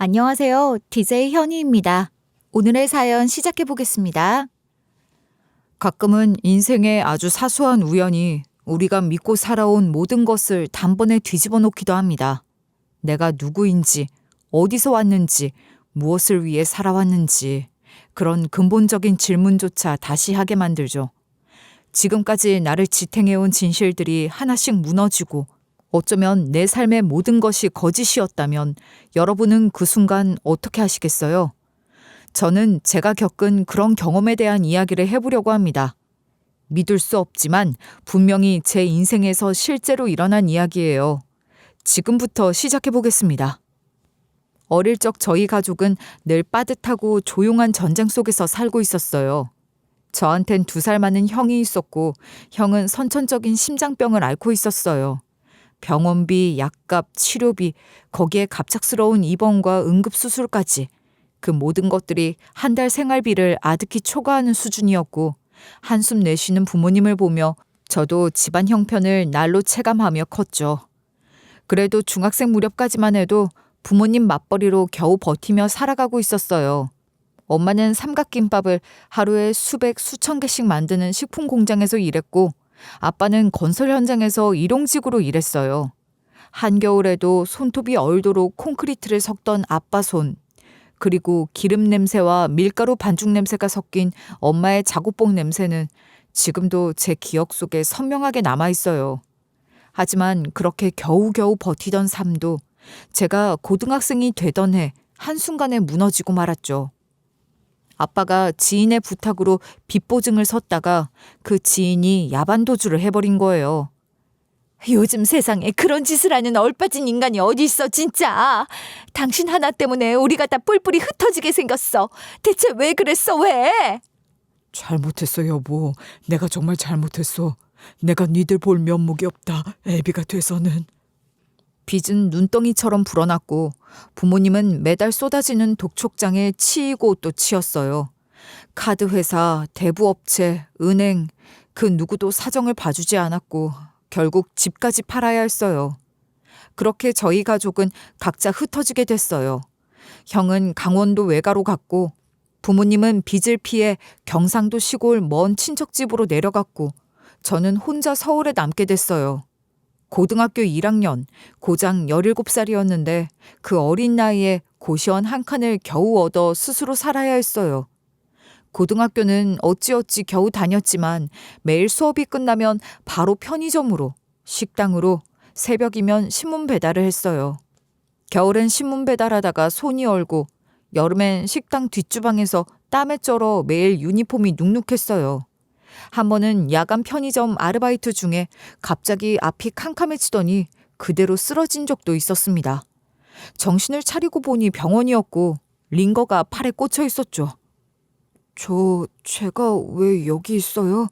안녕하세요. DJ 현희입니다. 오늘의 사연 시작해 보겠습니다. 가끔은 인생의 아주 사소한 우연이 우리가 믿고 살아온 모든 것을 단번에 뒤집어 놓기도 합니다. 내가 누구인지, 어디서 왔는지, 무엇을 위해 살아왔는지, 그런 근본적인 질문조차 다시 하게 만들죠. 지금까지 나를 지탱해온 진실들이 하나씩 무너지고 어쩌면 내 삶의 모든 것이 거짓이었다면 여러분은 그 순간 어떻게 하시겠어요? 저는 제가 겪은 그런 경험에 대한 이야기를 해보려고 합니다. 믿을 수 없지만 분명히 제 인생에서 실제로 일어난 이야기예요. 지금부터 시작해 보겠습니다. 어릴 적 저희 가족은 늘 빠듯하고 조용한 전쟁 속에서 살고 있었어요. 저한텐 2살 많은 형이 있었고 형은 선천적인 심장병을 앓고 있었어요. 병원비, 약값, 치료비, 거기에 갑작스러운 입원과 응급수술까지 그 모든 것들이 한 달 생활비를 아득히 초과하는 수준이었고 한숨 내쉬는 부모님을 보며 저도 집안 형편을 날로 체감하며 컸죠. 그래도 중학생 무렵까지만 해도 부모님 맞벌이로 겨우 버티며 살아가고 있었어요. 엄마는 삼각김밥을 하루에 수백, 수천 개씩 만드는 식품 공장에서 일했고 아빠는 건설 현장에서 일용직으로 일했어요. 한겨울에도 손톱이 얼도록 콘크리트를 섞던 아빠 손, 그리고 기름 냄새와 밀가루 반죽 냄새가 섞인 엄마의 작업복 냄새는 지금도 제 기억 속에 선명하게 남아있어요. 하지만 그렇게 겨우겨우 버티던 삶도 제가 고등학생이 되던 해 한순간에 무너지고 말았죠. 아빠가 지인의 부탁으로 빚보증을 섰다가 그 지인이 야반도주를 해버린 거예요. 요즘 세상에 그런 짓을 하는 얼빠진 인간이 어디 있어 진짜. 당신 하나 때문에 우리가 다 뿔뿔이 흩어지게 생겼어. 대체 왜 그랬어 왜? 잘못했어 여보. 내가 정말 잘못했어. 내가 니들 볼 면목이 없다. 애비가 돼서는. 빚은 눈덩이처럼 불어났고 부모님은 매달 쏟아지는 독촉장에 치이고 또 치였어요. 카드회사, 대부업체, 은행, 그 누구도 사정을 봐주지 않았고 결국 집까지 팔아야 했어요. 그렇게 저희 가족은 각자 흩어지게 됐어요. 형은 강원도 외가로 갔고 부모님은 빚을 피해 경상도 시골 먼 친척집으로 내려갔고 저는 혼자 서울에 남게 됐어요. 고등학교 1학년, 고장 17살이었는데 그 어린 나이에 고시원 한 칸을 겨우 얻어 스스로 살아야 했어요. 고등학교는 어찌어찌 겨우 다녔지만 매일 수업이 끝나면 바로 편의점으로, 식당으로, 새벽이면 신문 배달을 했어요. 겨울엔 신문 배달하다가 손이 얼고 여름엔 식당 뒷주방에서 땀에 쩔어 매일 유니폼이 눅눅했어요. 한 번은 야간 편의점 아르바이트 중에 갑자기 앞이 캄캄해지더니 그대로 쓰러진 적도 있었습니다. 정신을 차리고 보니 병원이었고 링거가 팔에 꽂혀 있었죠. 제가 왜 여기 있어요?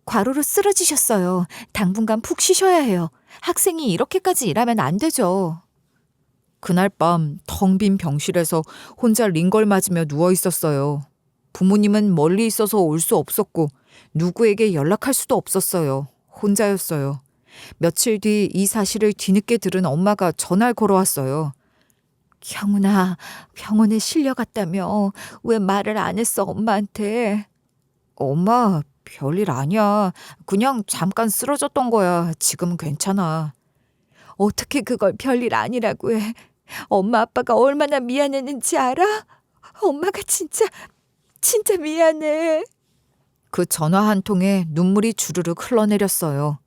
과로로 쓰러지셨어요. 당분간 푹 쉬셔야 해요. 학생이 이렇게까지 일하면 안 되죠. 그날 밤 텅 빈 병실에서 혼자 링걸 맞으며 누워 있었어요. 부모님은 멀리 있어서 올 수 없었고 누구에게 연락할 수도 없었어요. 혼자였어요. 며칠 뒤 이 사실을 뒤늦게 들은 엄마가 전화를 걸어왔어요. 형훈아, 병원에 실려갔다며 왜 말을 안 했어 엄마한테? 엄마, 별일 아니야. 그냥 잠깐 쓰러졌던 거야. 지금은 괜찮아. 어떻게 그걸 별일 아니라고 해. 엄마 아빠가 얼마나 미안했는지 알아? 엄마가 진짜 미안해. 그 전화 한 통에 눈물이 주르륵 흘러내렸어요.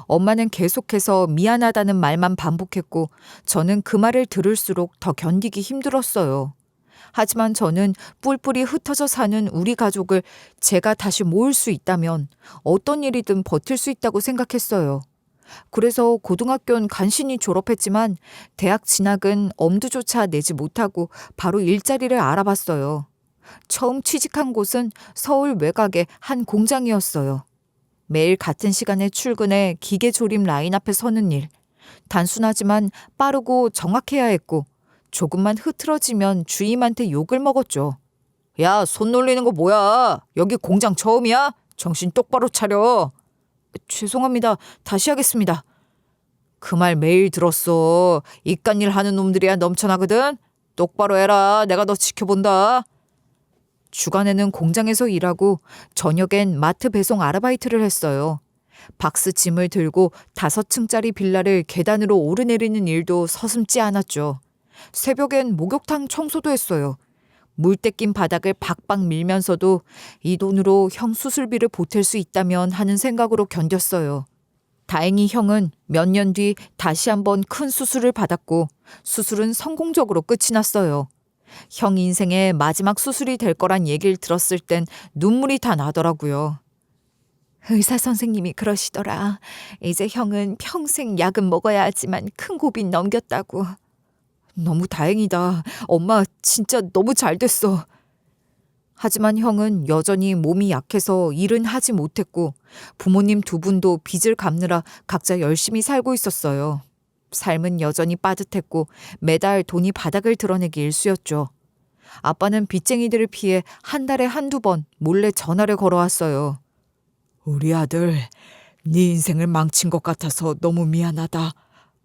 엄마는 계속해서 미안하다는 말만 반복했고 저는 그 말을 들을수록 더 견디기 힘들었어요. 하지만 저는 뿔뿔이 흩어져 사는 우리 가족을 제가 다시 모을 수 있다면 어떤 일이든 버틸 수 있다고 생각했어요. 그래서 고등학교는 간신히 졸업했지만 대학 진학은 엄두조차 내지 못하고 바로 일자리를 알아봤어요. 처음 취직한 곳은 서울 외곽의 한 공장이었어요. 매일 같은 시간에 출근해 기계 조립 라인 앞에 서는 일. 단순하지만 빠르고 정확해야 했고 조금만 흐트러지면 주임한테 욕을 먹었죠. 야, 손 놀리는 거 뭐야? 여기 공장 처음이야? 정신 똑바로 차려. 죄송합니다. 다시 하겠습니다. 그 말 매일 들었어. 이깟일 하는 놈들이야 넘쳐나거든. 똑바로 해라. 내가 너 지켜본다. 주간에는 공장에서 일하고 저녁엔 마트 배송 아르바이트를 했어요. 박스 짐을 들고 5층짜리 빌라를 계단으로 오르내리는 일도 서슴지 않았죠. 새벽엔 목욕탕 청소도 했어요. 물때 낀 바닥을 박박 밀면서도 이 돈으로 형 수술비를 보탤 수 있다면 하는 생각으로 견뎠어요. 다행히 형은 몇 년 뒤 다시 한번 큰 수술을 받았고 수술은 성공적으로 끝이 났어요. 형 인생의 마지막 수술이 될 거란 얘기를 들었을 땐 눈물이 다 나더라고요. 의사 선생님이 그러시더라. 이제 형은 평생 약은 먹어야 하지만 큰 고비 넘겼다고. 너무 다행이다. 엄마 진짜 너무 잘 됐어. 하지만 형은 여전히 몸이 약해서 일은 하지 못했고 부모님 2분도 빚을 갚느라 각자 열심히 살고 있었어요. 삶은 여전히 빠듯했고 매달 돈이 바닥을 드러내기 일쑤였죠. 아빠는 빚쟁이들을 피해 한 달에 1~2번 몰래 전화를 걸어왔어요. 우리 아들, 네 인생을 망친 것 같아서 너무 미안하다.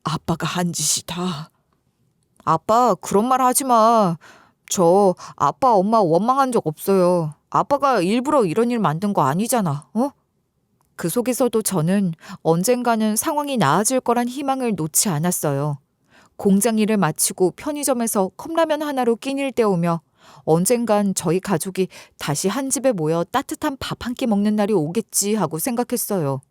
아빠가 한 짓이다. 아빠 그런 말 하지 마. 저 아빠 엄마 원망한 적 없어요. 아빠가 일부러 이런 일 만든 거 아니잖아. 어? 그 속에서도 저는 언젠가는 상황이 나아질 거란 희망을 놓지 않았어요. 공장 일을 마치고 편의점에서 컵라면 하나로 끼니를 때우며 언젠간 저희 가족이 다시 한 집에 모여 따뜻한 밥 한 끼 먹는 날이 오겠지 하고 생각했어요.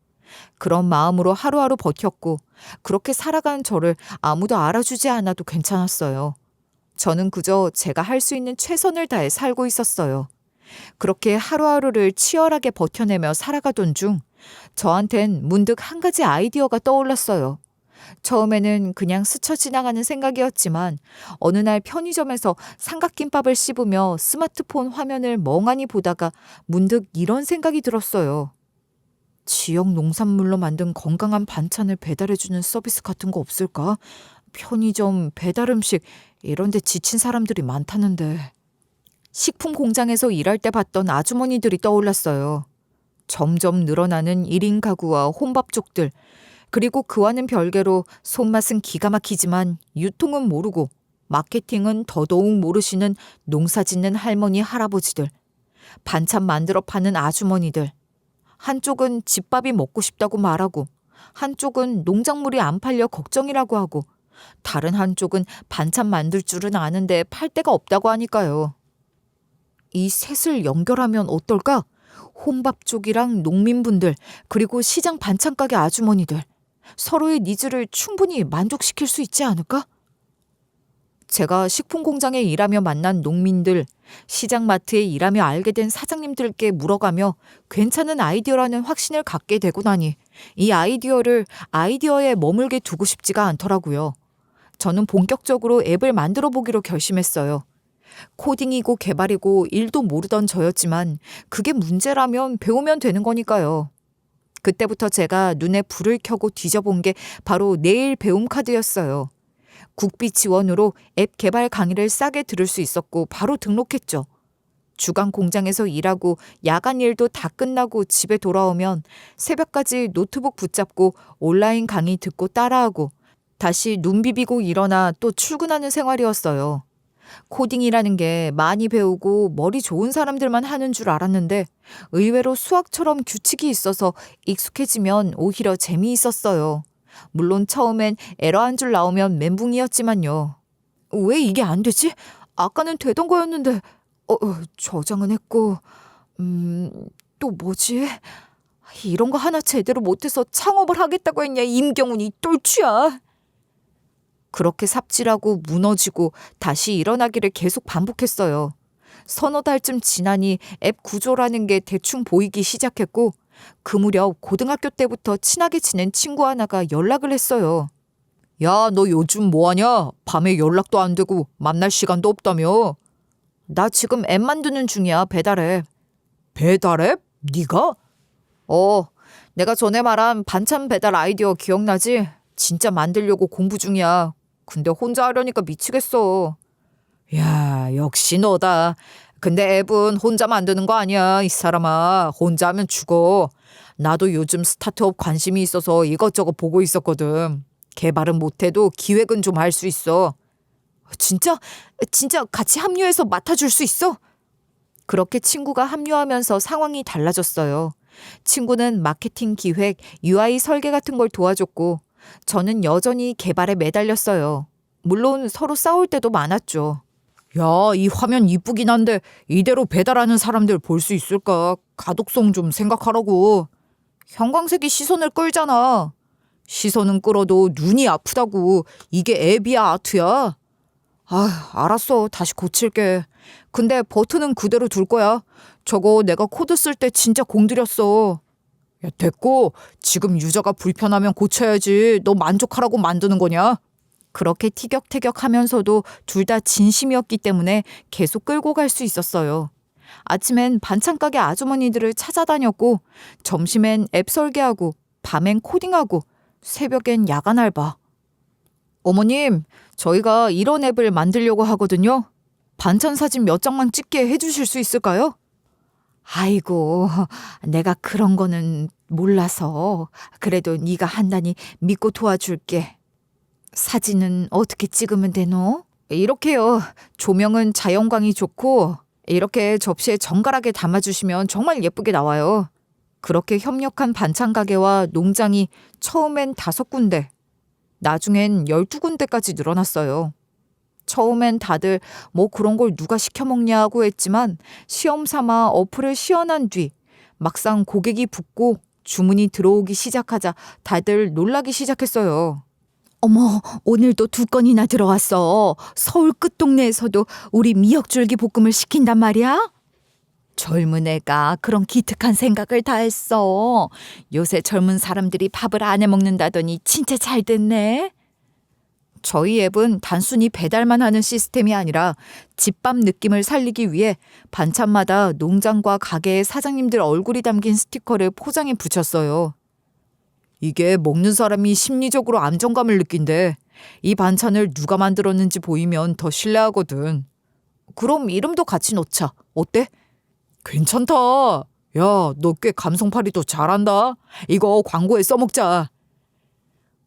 그런 마음으로 하루하루 버텼고 그렇게 살아간 저를 아무도 알아주지 않아도 괜찮았어요. 저는 그저 제가 할 수 있는 최선을 다해 살고 있었어요. 그렇게 하루하루를 치열하게 버텨내며 살아가던 중 저한텐 문득 한 가지 아이디어가 떠올랐어요. 처음에는 그냥 스쳐 지나가는 생각이었지만 어느 날 편의점에서 삼각김밥을 씹으며 스마트폰 화면을 멍하니 보다가 문득 이런 생각이 들었어요. 지역 농산물로 만든 건강한 반찬을 배달해주는 서비스 같은 거 없을까? 편의점, 배달 음식 이런 데 지친 사람들이 많다는데. 식품 공장에서 일할 때 봤던 아주머니들이 떠올랐어요. 점점 늘어나는 1인 가구와 혼밥족들, 그리고 그와는 별개로 손맛은 기가 막히지만 유통은 모르고 마케팅은 더더욱 모르시는 농사 짓는 할머니, 할아버지들, 반찬 만들어 파는 아주머니들. 한쪽은 집밥이 먹고 싶다고 말하고 한쪽은 농작물이 안 팔려 걱정이라고 하고 다른 한쪽은 반찬 만들 줄은 아는데 팔 데가 없다고 하니까요. 이 셋을 연결하면 어떨까? 혼밥 쪽이랑 농민분들 그리고 시장 반찬가게 아주머니들 서로의 니즈를 충분히 만족시킬 수 있지 않을까? 제가 식품 공장에 일하며 만난 농민들, 시장마트에 일하며 알게 된 사장님들께 물어가며 괜찮은 아이디어라는 확신을 갖게 되고 나니 이 아이디어를 아이디어에 머물게 두고 싶지가 않더라고요. 저는 본격적으로 앱을 만들어 보기로 결심했어요. 코딩이고 개발이고 일도 모르던 저였지만 그게 문제라면 배우면 되는 거니까요. 그때부터 제가 눈에 불을 켜고 뒤져본 게 바로 내일 배움 카드였어요. 국비 지원으로 앱 개발 강의를 싸게 들을 수 있었고 바로 등록했죠. 주간 공장에서 일하고 야간 일도 다 끝나고 집에 돌아오면 새벽까지 노트북 붙잡고 온라인 강의 듣고 따라하고 다시 눈 비비고 일어나 또 출근하는 생활이었어요. 코딩이라는 게 많이 배우고 머리 좋은 사람들만 하는 줄 알았는데 의외로 수학처럼 규칙이 있어서 익숙해지면 오히려 재미있었어요. 물론 처음엔 에러 한 줄 나오면 멘붕이었지만요. 왜 이게 안 되지? 아까는 되던 거였는데 저장은 했고 또 뭐지? 이런 거 하나 제대로 못해서 창업을 하겠다고 했냐 임경훈이 똘추야. 그렇게 삽질하고 무너지고 다시 일어나기를 계속 반복했어요. 서너 달쯤 지나니 앱 구조라는 게 대충 보이기 시작했고 그 무렵 고등학교 때부터 친하게 지낸 친구 하나가 연락을 했어요. 야, 너 요즘 뭐하냐? 밤에 연락도 안 되고 만날 시간도 없다며. 나 지금 앱 만드는 중이야, 배달앱. 배달앱? 네가? 내가 전에 말한 반찬 배달 아이디어 기억나지? 진짜 만들려고 공부 중이야. 근데 혼자 하려니까 미치겠어. 야, 역시 너다. 근데 앱은 혼자 만드는 거 아니야, 이 사람아. 혼자 하면 죽어. 나도 요즘 스타트업 관심이 있어서 이것저것 보고 있었거든. 개발은 못해도 기획은 좀 할 수 있어. 진짜? 진짜 같이 합류해서 맡아줄 수 있어? 그렇게 친구가 합류하면서 상황이 달라졌어요. 친구는 마케팅 기획, UI 설계 같은 걸 도와줬고 저는 여전히 개발에 매달렸어요. 물론 서로 싸울 때도 많았죠. 야, 이 화면 이쁘긴 한데 이대로 배달하는 사람들 볼 수 있을까? 가독성 좀 생각하라고. 형광색이 시선을 끌잖아. 시선은 끌어도 눈이 아프다고. 이게 앱이야, 아트야? 아, 알았어. 다시 고칠게. 근데 버튼은 그대로 둘 거야. 저거 내가 코드 쓸 때 진짜 공들였어. 야, 됐고. 지금 유저가 불편하면 고쳐야지. 너 만족하라고 만드는 거냐? 그렇게 티격태격하면서도 둘 다 진심이었기 때문에 계속 끌고 갈 수 있었어요. 아침엔 반찬 가게 아주머니들을 찾아다녔고 점심엔 앱 설계하고 밤엔 코딩하고 새벽엔 야간 알바. 어머님, 저희가 이런 앱을 만들려고 하거든요. 반찬 사진 몇 장만 찍게 해주실 수 있을까요? 아이고, 내가 그런 거는 몰라서. 그래도 네가 한다니 믿고 도와줄게. 사진은 어떻게 찍으면 되노? 이렇게요. 조명은 자연광이 좋고 이렇게 접시에 정갈하게 담아주시면 정말 예쁘게 나와요. 그렇게 협력한 반찬 가게와 농장이 처음엔 5군데, 나중엔 12군데까지 늘어났어요. 처음엔 다들 뭐 그런 걸 누가 시켜 먹냐고 했지만 시험 삼아 어플을 시연한 뒤 막상 고객이 붙고 주문이 들어오기 시작하자 다들 놀라기 시작했어요. 어머, 오늘도 2건이나 들어왔어. 서울 끝동네에서도 우리 미역줄기 볶음을 시킨단 말이야? 젊은 애가 그런 기특한 생각을 다 했어. 요새 젊은 사람들이 밥을 안 해 먹는다더니 진짜 잘 됐네. 저희 앱은 단순히 배달만 하는 시스템이 아니라 집밥 느낌을 살리기 위해 반찬마다 농장과 가게의 사장님들 얼굴이 담긴 스티커를 포장해 붙였어요. 이게 먹는 사람이 심리적으로 안정감을 느낀대. 이 반찬을 누가 만들었는지 보이면 더 신뢰하거든. 그럼 이름도 같이 넣자. 어때? 괜찮다. 야, 너 꽤 감성팔이도 잘한다. 이거 광고에 써먹자.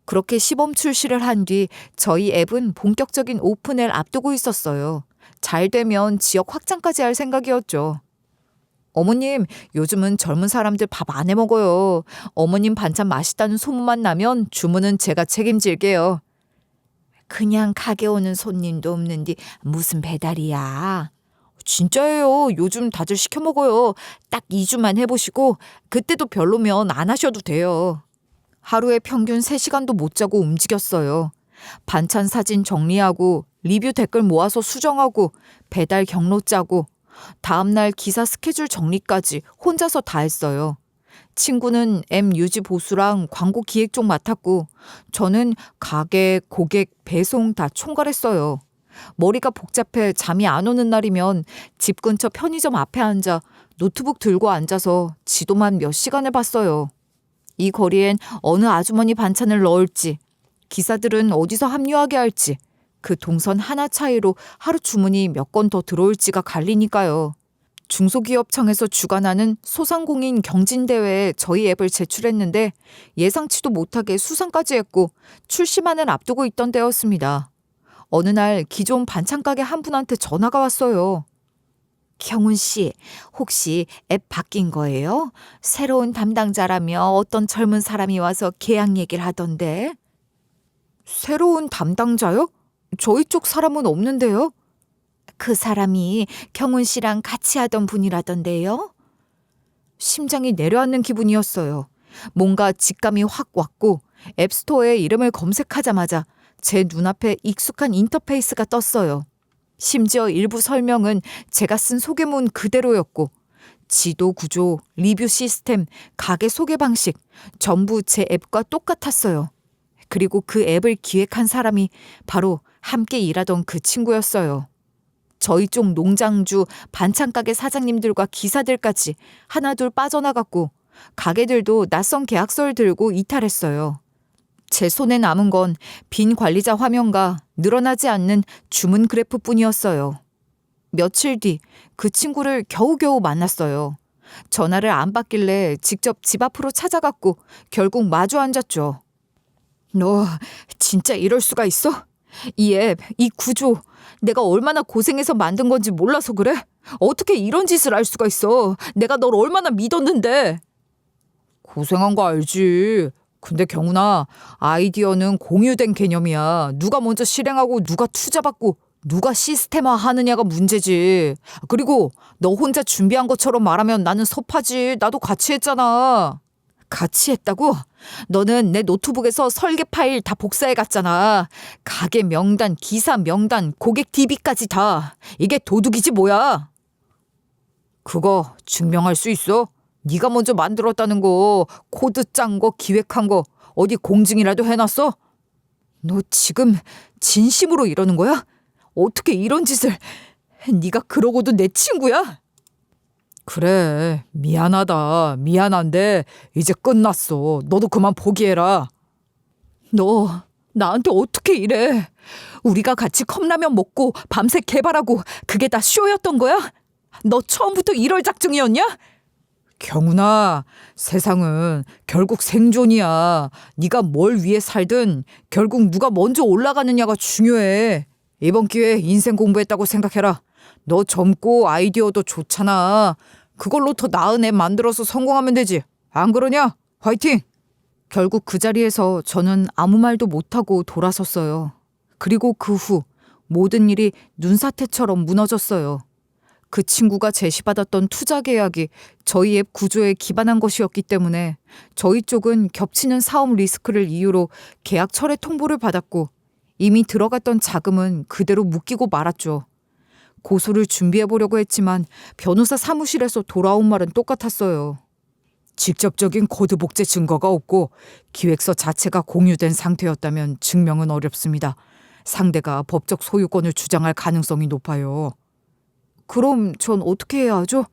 그렇게 시범 출시를 한 뒤 저희 앱은 본격적인 오픈을 앞두고 있었어요. 잘 되면 지역 확장까지 할 생각이었죠. 어머님, 요즘은 젊은 사람들 밥 안 해 먹어요. 어머님 반찬 맛있다는 소문만 나면 주문은 제가 책임질게요. 그냥 가게 오는 손님도 없는데 무슨 배달이야. 진짜예요. 요즘 다들 시켜 먹어요. 딱 2주만 해보시고 그때도 별로면 안 하셔도 돼요. 하루에 평균 3시간도 못 자고 움직였어요. 반찬 사진 정리하고 리뷰 댓글 모아서 수정하고 배달 경로 짜고 다음날 기사 스케줄 정리까지 혼자서 다 했어요. 친구는 앱 유지 보수랑 광고 기획 쪽 맡았고 저는 가게, 고객, 배송 다 총괄했어요. 머리가 복잡해 잠이 안 오는 날이면 집 근처 편의점 앞에 앉아 노트북 들고 앉아서 지도만 몇 시간을 봤어요. 이 거리엔 어느 아주머니 반찬을 넣을지, 기사들은 어디서 합류하게 할지, 그 동선 하나 차이로 하루 주문이 몇 건 더 들어올지가 갈리니까요. 중소기업청에서 주관하는 소상공인 경진대회에 저희 앱을 제출했는데 예상치도 못하게 수상까지 했고 출시만을 앞두고 있던 때였습니다. 어느 날 기존 반찬 가게 한 분한테 전화가 왔어요. 경훈 씨, 혹시 앱 바뀐 거예요? 새로운 담당자라며 어떤 젊은 사람이 와서 계약 얘기를 하던데. 새로운 담당자요? 저희 쪽 사람은 없는데요? 그 사람이 경훈 씨랑 같이 하던 분이라던데요? 심장이 내려앉는 기분이었어요. 뭔가 직감이 확 왔고 앱스토어에 이름을 검색하자마자 제 눈앞에 익숙한 인터페이스가 떴어요. 심지어 일부 설명은 제가 쓴 소개문 그대로였고 지도 구조, 리뷰 시스템, 가게 소개 방식 전부 제 앱과 똑같았어요. 그리고 그 앱을 기획한 사람이 바로 함께 일하던 그 친구였어요. 저희 쪽 농장주, 반찬 가게 사장님들과 기사들까지 하나둘 빠져나갔고 가게들도 낯선 계약서를 들고 이탈했어요. 제 손에 남은 건 빈 관리자 화면과 늘어나지 않는 주문 그래프뿐이었어요. 며칠 뒤 그 친구를 겨우겨우 만났어요. 전화를 안 받길래 직접 집 앞으로 찾아갔고 결국 마주 앉았죠. 너 진짜 이럴 수가 있어? 이 앱, 이 구조, 내가 얼마나 고생해서 만든 건지 몰라서 그래? 어떻게 이런 짓을 할 수가 있어? 내가 널 얼마나 믿었는데. 고생한 거 알지. 근데 경훈아, 아이디어는 공유된 개념이야. 누가 먼저 실행하고 누가 투자받고 누가 시스템화 하느냐가 문제지. 그리고 너 혼자 준비한 것처럼 말하면 나는 섭하지. 나도 같이 했잖아. 같이 했다고? 너는 내 노트북에서 설계 파일 다 복사해 갔잖아. 가게 명단, 기사 명단, 고객 DB까지 다. 이게 도둑이지 뭐야. 그거 증명할 수 있어? 네가 먼저 만들었다는 거, 코드 짠 거, 기획한 거 어디 공증이라도 해놨어? 너 지금 진심으로 이러는 거야? 어떻게 이런 짓을... 네가 그러고도 내 친구야? 그래, 미안하다. 미안한데 이제 끝났어. 너도 그만 포기해라. 너 나한테 어떻게 이래? 우리가 같이 컵라면 먹고 밤새 개발하고 그게 다 쇼였던 거야? 너 처음부터 이럴 작정이었냐? 경훈아, 세상은 결국 생존이야. 네가 뭘 위해 살든 결국 누가 먼저 올라가느냐가 중요해. 이번 기회에 인생 공부했다고 생각해라. 너 젊고 아이디어도 좋잖아. 그걸로 더 나은 애 만들어서 성공하면 되지. 안 그러냐? 화이팅! 결국 그 자리에서 저는 아무 말도 못하고 돌아섰어요. 그리고 그 후 모든 일이 눈사태처럼 무너졌어요. 그 친구가 제시받았던 투자 계약이 저희 앱 구조에 기반한 것이었기 때문에 저희 쪽은 겹치는 사업 리스크를 이유로 계약 철회 통보를 받았고 이미 들어갔던 자금은 그대로 묶이고 말았죠. 고소를 준비해보려고 했지만 변호사 사무실에서 돌아온 말은 똑같았어요. 직접적인 코드 복제 증거가 없고 기획서 자체가 공유된 상태였다면 증명은 어렵습니다. 상대가 법적 소유권을 주장할 가능성이 높아요. 그럼 전 어떻게 해야 하죠?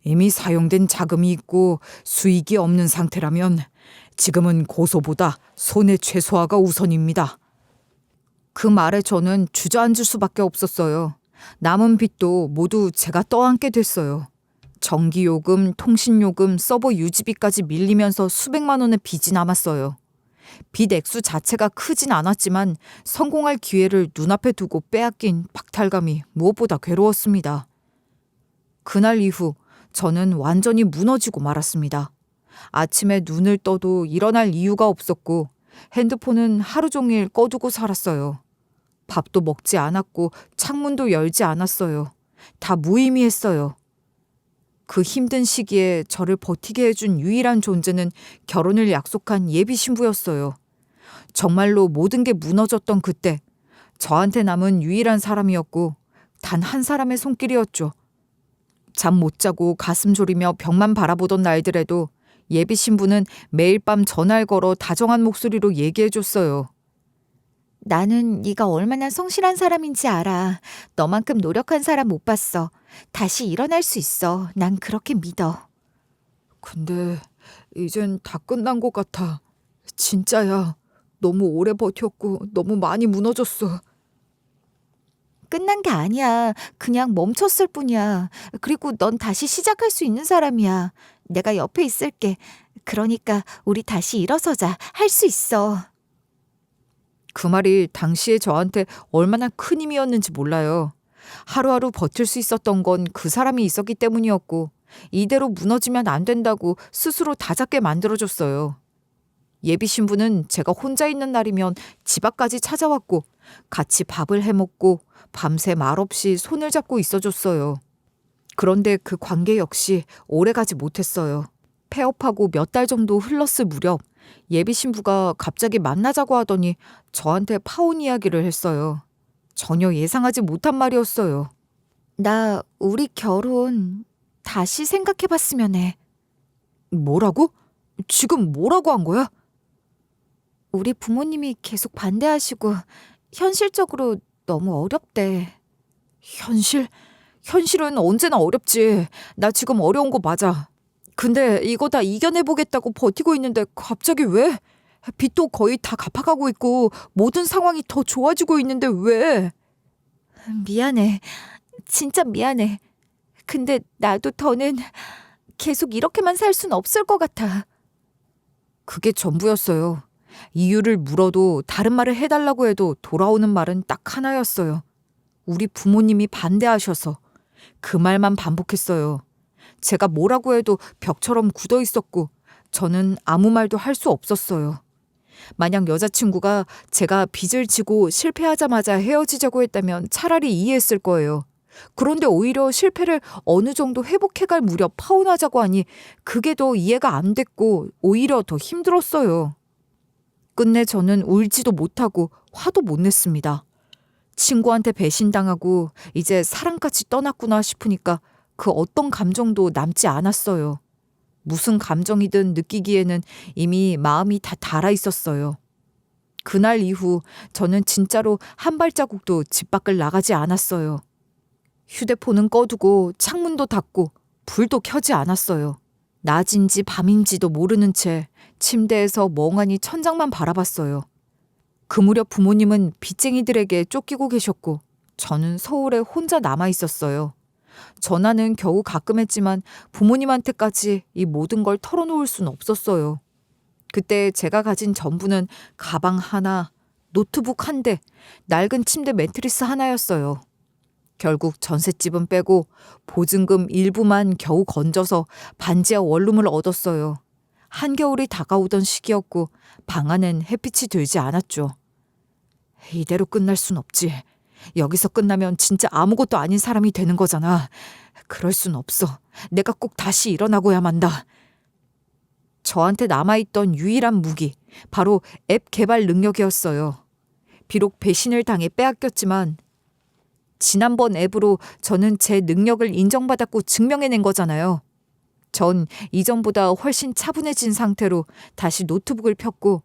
이미 사용된 자금이 있고 수익이 없는 상태라면 지금은 고소보다 손해 최소화가 우선입니다. 그 말에 저는 주저앉을 수밖에 없었어요. 남은 빚도 모두 제가 떠안게 됐어요. 전기요금, 통신요금, 서버 유지비까지 밀리면서 수백만 원의 빚이 남았어요. 빚 액수 자체가 크진 않았지만 성공할 기회를 눈앞에 두고 빼앗긴 박탈감이 무엇보다 괴로웠습니다. 그날 이후 저는 완전히 무너지고 말았습니다. 아침에 눈을 떠도 일어날 이유가 없었고 핸드폰은 하루 종일 꺼두고 살았어요. 밥도 먹지 않았고 창문도 열지 않았어요. 다 무의미했어요. 그 힘든 시기에 저를 버티게 해준 유일한 존재는 결혼을 약속한 예비 신부였어요. 정말로 모든 게 무너졌던 그때 저한테 남은 유일한 사람이었고 단 한 사람의 손길이었죠. 잠 못 자고 가슴 졸이며 벽만 바라보던 날들에도 예비 신부는 매일 밤 전화를 걸어 다정한 목소리로 얘기해줬어요. 나는 네가 얼마나 성실한 사람인지 알아. 너만큼 노력한 사람 못 봤어. 다시 일어날 수 있어. 난 그렇게 믿어. 근데 이젠 다 끝난 것 같아. 진짜야. 너무 오래 버텼고 너무 많이 무너졌어. 끝난 게 아니야. 그냥 멈췄을 뿐이야. 그리고 넌 다시 시작할 수 있는 사람이야. 내가 옆에 있을게. 그러니까 우리 다시 일어서자. 할 수 있어. 그 말이 당시에 저한테 얼마나 큰 힘이었는지 몰라요. 하루하루 버틸 수 있었던 건 그 사람이 있었기 때문이었고 이대로 무너지면 안 된다고 스스로 다잡게 만들어줬어요. 예비 신부는 제가 혼자 있는 날이면 집 앞까지 찾아왔고 같이 밥을 해먹고 밤새 말없이 손을 잡고 있어줬어요. 그런데 그 관계 역시 오래가지 못했어요. 폐업하고 몇 달 정도 흘렀을 무렵 예비 신부가 갑자기 만나자고 하더니 저한테 파혼 이야기를 했어요. 전혀 예상하지 못한 말이었어요. 나 우리 결혼 다시 생각해봤으면 해. 뭐라고? 지금 뭐라고 한 거야? 우리 부모님이 계속 반대하시고 현실적으로 너무 어렵대. 현실? 현실은 언제나 어렵지. 나 지금 어려운 거 맞아. 근데 이거 다 이겨내보겠다고 버티고 있는데 갑자기 왜? 빚도 거의 다 갚아가고 있고 모든 상황이 더 좋아지고 있는데 왜? 미안해. 진짜 미안해. 근데 나도 더는 계속 이렇게만 살 순 없을 것 같아. 그게 전부였어요. 이유를 물어도 다른 말을 해달라고 해도 돌아오는 말은 딱 하나였어요. 우리 부모님이 반대하셔서 그 말만 반복했어요. 제가 뭐라고 해도 벽처럼 굳어 있었고 저는 아무 말도 할 수 없었어요. 만약 여자친구가 제가 빚을 지고 실패하자마자 헤어지자고 했다면 차라리 이해했을 거예요. 그런데 오히려 실패를 어느 정도 회복해갈 무렵 파혼하자고 하니 그게 더 이해가 안 됐고 오히려 더 힘들었어요. 끝내 저는 울지도 못하고 화도 못 냈습니다. 친구한테 배신당하고 이제 사랑까지 떠났구나 싶으니까 그 어떤 감정도 남지 않았어요. 무슨 감정이든 느끼기에는 이미 마음이 다 닳아 있었어요. 그날 이후 저는 진짜로 한 발자국도 집 밖을 나가지 않았어요. 휴대폰은 꺼두고 창문도 닫고 불도 켜지 않았어요. 낮인지 밤인지도 모르는 채 침대에서 멍하니 천장만 바라봤어요. 그 무렵 부모님은 빚쟁이들에게 쫓기고 계셨고 저는 서울에 혼자 남아 있었어요. 전화는 겨우 가끔 했지만 부모님한테까지 이 모든 걸 털어놓을 순 없었어요. 그때 제가 가진 전부는 가방 하나, 노트북 한 대, 낡은 침대 매트리스 하나였어요. 결국 전셋집은 빼고 보증금 일부만 겨우 건져서 반지하 원룸을 얻었어요. 한겨울이 다가오던 시기였고 방 안엔 햇빛이 들지 않았죠. 이대로 끝날 순 없지. 여기서 끝나면 진짜 아무것도 아닌 사람이 되는 거잖아. 그럴 순 없어. 내가 꼭 다시 일어나고야 만다. 저한테 남아있던 유일한 무기, 바로 앱 개발 능력이었어요. 비록 배신을 당해 빼앗겼지만 지난번 앱으로 저는 제 능력을 인정받았고 증명해낸 거잖아요. 전 이전보다 훨씬 차분해진 상태로 다시 노트북을 폈고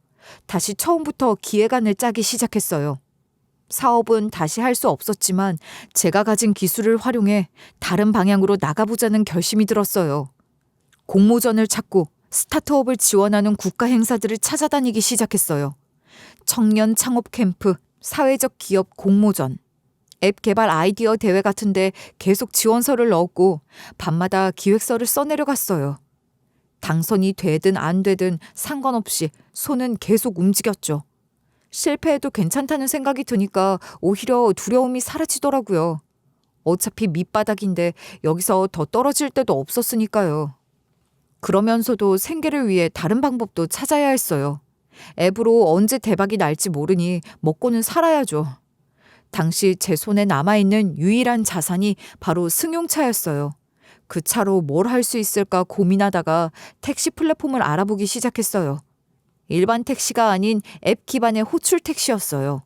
다시 처음부터 기획안을 짜기 시작했어요. 사업은 다시 할 수 없었지만 제가 가진 기술을 활용해 다른 방향으로 나가보자는 결심이 들었어요. 공모전을 찾고 스타트업을 지원하는 국가 행사들을 찾아다니기 시작했어요. 청년 창업 캠프, 사회적 기업 공모전, 앱 개발 아이디어 대회 같은데 계속 지원서를 넣었고 밤마다 기획서를 써내려갔어요. 당선이 되든 안 되든 상관없이 손은 계속 움직였죠. 실패해도 괜찮다는 생각이 드니까 오히려 두려움이 사라지더라고요. 어차피 밑바닥인데 여기서 더 떨어질 데도 없었으니까요. 그러면서도 생계를 위해 다른 방법도 찾아야 했어요. 앱으로 언제 대박이 날지 모르니 먹고는 살아야죠. 당시 제 손에 남아있는 유일한 자산이 바로 승용차였어요. 그 차로 뭘 할 수 있을까 고민하다가 택시 플랫폼을 알아보기 시작했어요. 일반 택시가 아닌 앱 기반의 호출 택시였어요.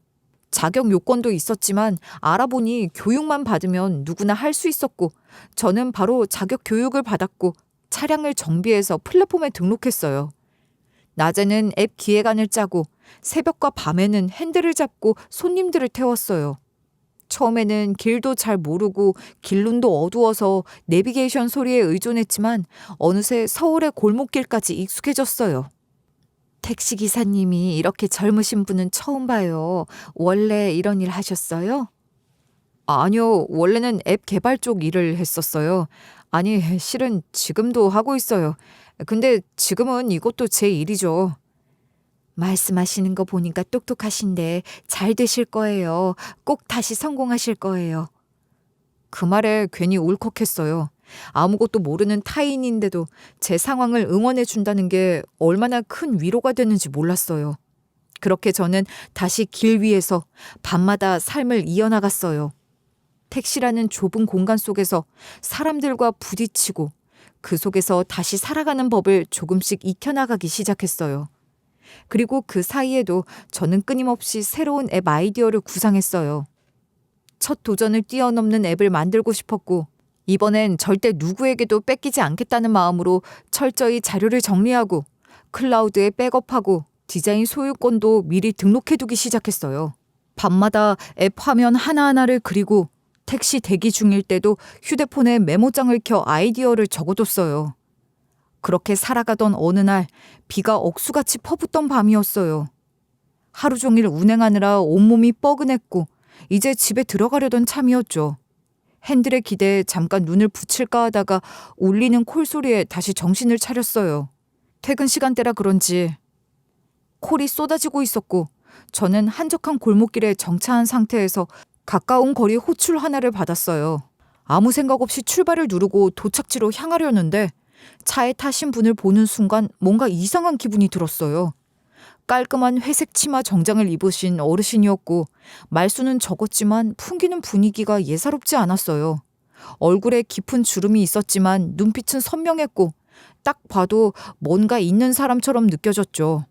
자격 요건도 있었지만 알아보니 교육만 받으면 누구나 할 수 있었고 저는 바로 자격 교육을 받았고 차량을 정비해서 플랫폼에 등록했어요. 낮에는 앱 기획안을 짜고 새벽과 밤에는 핸들을 잡고 손님들을 태웠어요. 처음에는 길도 잘 모르고 길눈도 어두워서 내비게이션 소리에 의존했지만 어느새 서울의 골목길까지 익숙해졌어요. 택시기사님이 이렇게 젊으신 분은 처음 봐요. 원래 이런 일 하셨어요? 아니요, 원래는 앱 개발 쪽 일을 했었어요. 아니, 실은 지금도 하고 있어요. 근데 지금은 이것도 제 일이죠. 말씀하시는 거 보니까 똑똑하신데 잘 되실 거예요. 꼭 다시 성공하실 거예요. 그 말에 괜히 울컥했어요. 아무것도 모르는 타인인데도 제 상황을 응원해 준다는 게 얼마나 큰 위로가 되는지 몰랐어요. 그렇게 저는 다시 길 위에서 밤마다 삶을 이어나갔어요. 택시라는 좁은 공간 속에서 사람들과 부딪히고 그 속에서 다시 살아가는 법을 조금씩 익혀나가기 시작했어요. 그리고 그 사이에도 저는 끊임없이 새로운 앱 아이디어를 구상했어요. 첫 도전을 뛰어넘는 앱을 만들고 싶었고 이번엔 절대 누구에게도 뺏기지 않겠다는 마음으로 철저히 자료를 정리하고 클라우드에 백업하고 디자인 소유권도 미리 등록해두기 시작했어요. 밤마다 앱 화면 하나하나를 그리고 택시 대기 중일 때도 휴대폰에 메모장을 켜 아이디어를 적어뒀어요. 그렇게 살아가던 어느 날 비가 억수같이 퍼붓던 밤이었어요. 하루 종일 운행하느라 온몸이 뻐근했고 이제 집에 들어가려던 참이었죠. 핸들에 기대해 잠깐 눈을 붙일까 하다가 울리는 콜소리에 다시 정신을 차렸어요. 퇴근 시간대라 그런지 콜이 쏟아지고 있었고 저는 한적한 골목길에 정차한 상태에서 가까운 거리 호출 하나를 받았어요. 아무 생각 없이 출발을 누르고 도착지로 향하려는데 차에 타신 분을 보는 순간 뭔가 이상한 기분이 들었어요. 깔끔한 회색 치마 정장을 입으신 어르신이었고 말수는 적었지만 풍기는 분위기가 예사롭지 않았어요. 얼굴에 깊은 주름이 있었지만 눈빛은 선명했고 딱 봐도 뭔가 있는 사람처럼 느껴졌죠.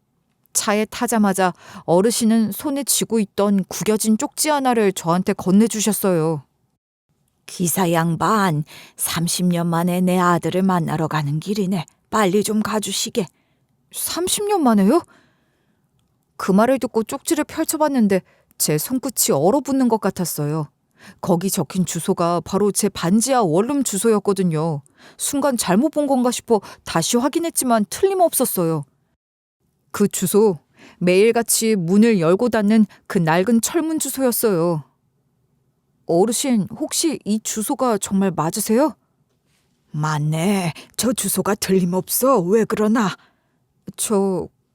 차에 타자마자 어르신은 손에 쥐고 있던 구겨진 쪽지 하나를 저한테 건네주셨어요. 기사 양반, 30년 만에 내 아들을 만나러 가는 길이네. 빨리 좀 가주시게. 30년 만에요? 그 말을 듣고 쪽지를 펼쳐봤는데 제 손끝이 얼어붙는 것 같았어요. 거기 적힌 주소가 바로 제 반지하 원룸 주소였거든요. 순간 잘못 본 건가 싶어 다시 확인했지만 틀림없었어요. 그 주소, 매일같이 문을 열고 닫는 그 낡은 철문 주소였어요. 어르신, 혹시 이 주소가 정말 맞으세요? 맞네. 저 주소가 틀림없어. 왜 그러나?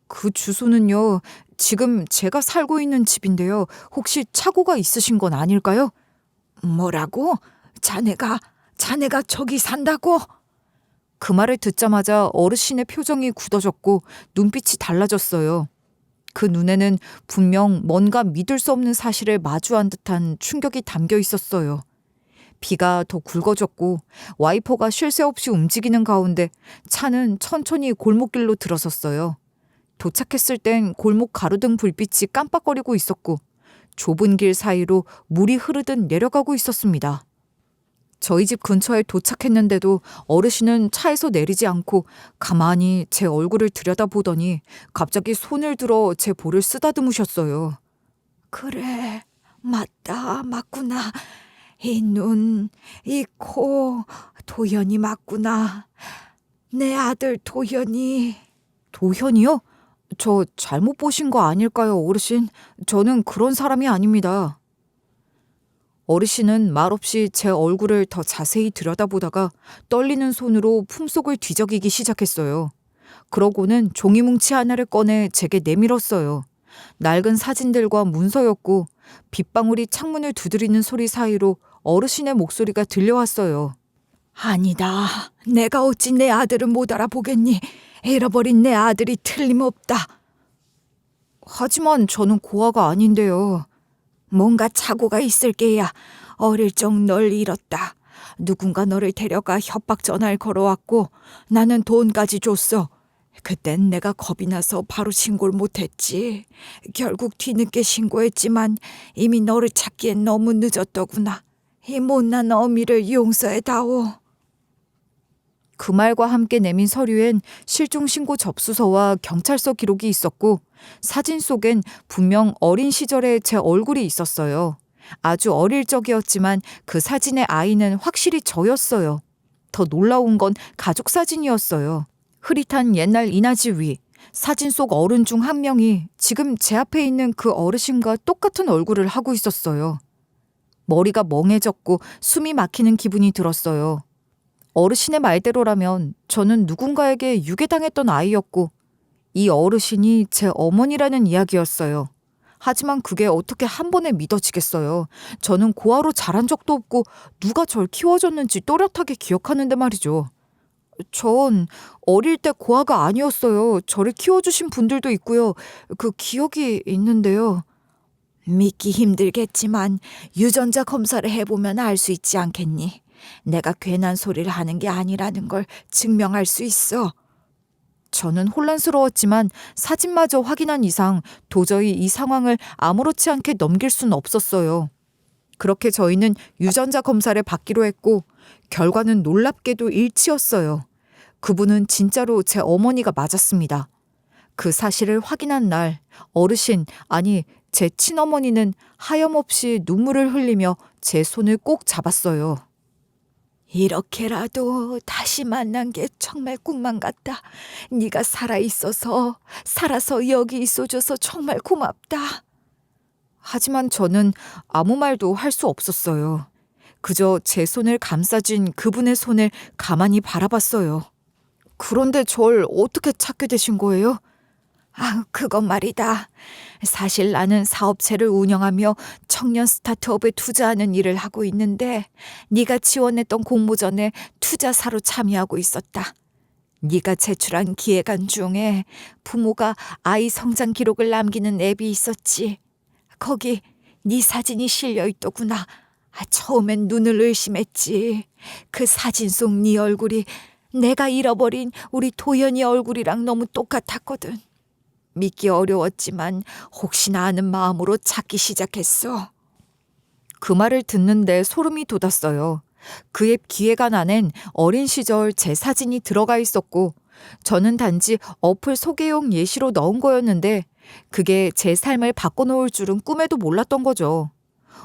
그 주소는요, 지금 제가 살고 있는 집인데요. 혹시 착오가 있으신 건 아닐까요? 뭐라고? 자네가 저기 산다고? 그 말을 듣자마자 어르신의 표정이 굳어졌고 눈빛이 달라졌어요. 그 눈에는 분명 뭔가 믿을 수 없는 사실을 마주한 듯한 충격이 담겨 있었어요. 비가 더 굵어졌고 와이퍼가 쉴 새 없이 움직이는 가운데 차는 천천히 골목길로 들어섰어요. 도착했을 땐 골목 가로등 불빛이 깜빡거리고 있었고 좁은 길 사이로 물이 흐르듯 내려가고 있었습니다. 저희 집 근처에 도착했는데도 어르신은 차에서 내리지 않고 가만히 제 얼굴을 들여다보더니 갑자기 손을 들어 제 볼을 쓰다듬으셨어요. 그래, 맞구나. 이 눈, 이 코, 도현이 맞구나. 내 아들 도현이. 도현이요? 저 잘못 보신 거 아닐까요, 어르신? 저는 그런 사람이 아닙니다. 어르신은 말없이 제 얼굴을 더 자세히 들여다보다가 떨리는 손으로 품속을 뒤적이기 시작했어요. 그러고는 종이뭉치 하나를 꺼내 제게 내밀었어요. 낡은 사진들과 문서였고 빗방울이 창문을 두드리는 소리 사이로 어르신의 목소리가 들려왔어요. 아니다. 내가 어찌 내 아들을 못 알아보겠니? 잃어버린 내 아들이 틀림없다. 하지만 저는 고아가 아닌데요. 뭔가 착오가 있을 게야. 어릴 적 널 잃었다. 누군가 너를 데려가 협박 전화를 걸어왔고 나는 돈까지 줬어. 그땐 내가 겁이 나서 바로 신고를 못했지. 결국 뒤늦게 신고했지만 이미 너를 찾기엔 너무 늦었더구나. 이 못난 어미를 용서해다오. 그 말과 함께 내민 서류엔 실종신고 접수서와 경찰서 기록이 있었고 사진 속엔 분명 어린 시절의 제 얼굴이 있었어요. 아주 어릴 적이었지만 그 사진의 아이는 확실히 저였어요. 더 놀라운 건 가족 사진이었어요. 흐릿한 옛날 이나지 위, 사진 속 어른 중 한 명이 지금 제 앞에 있는 그 어르신과 똑같은 얼굴을 하고 있었어요. 머리가 멍해졌고 숨이 막히는 기분이 들었어요. 어르신의 말대로라면 저는 누군가에게 유괴당했던 아이였고 이 어르신이 제 어머니라는 이야기였어요. 하지만 그게 어떻게 한 번에 믿어지겠어요. 저는 고아로 자란 적도 없고 누가 절 키워줬는지 또렷하게 기억하는데 말이죠. 전 어릴 때 고아가 아니었어요. 저를 키워주신 분들도 있고요. 그 기억이 있는데요. 믿기 힘들겠지만 유전자 검사를 해보면 알 수 있지 않겠니? 내가 괜한 소리를 하는 게 아니라는 걸 증명할 수 있어. 저는 혼란스러웠지만 사진마저 확인한 이상 도저히 이 상황을 아무렇지 않게 넘길 수는 없었어요. 그렇게 저희는 유전자 검사를 받기로 했고 결과는 놀랍게도 일치였어요. 그분은 진짜로 제 어머니가 맞았습니다. 그 사실을 확인한 날 어르신, 아니 제 친어머니는 하염없이 눈물을 흘리며 제 손을 꼭 잡았어요. 이렇게라도 다시 만난 게 정말 꿈만 같다. 네가 살아서 여기 있어줘서 정말 고맙다. 하지만 저는 아무 말도 할 수 없었어요. 그저 제 손을 감싸진 그분의 손을 가만히 바라봤어요. 그런데 절 어떻게 찾게 되신 거예요? 그건 말이다. 사실 나는 사업체를 운영하며 청년 스타트업에 투자하는 일을 하고 있는데 네가 지원했던 공모전에 투자사로 참여하고 있었다. 네가 제출한 기획안 중에 부모가 아이 성장 기록을 남기는 앱이 있었지. 거기 네 사진이 실려 있더구나. 처음엔 눈을 의심했지. 그 사진 속 네 얼굴이 내가 잃어버린 우리 도연이 얼굴이랑 너무 똑같았거든. 믿기 어려웠지만 혹시나 하는 마음으로 찾기 시작했어. 그 말을 듣는데 소름이 돋았어요. 그 앱 기획안 안엔 어린 시절 제 사진이 들어가 있었고 저는 단지 어플 소개용 예시로 넣은 거였는데 그게 제 삶을 바꿔놓을 줄은 꿈에도 몰랐던 거죠.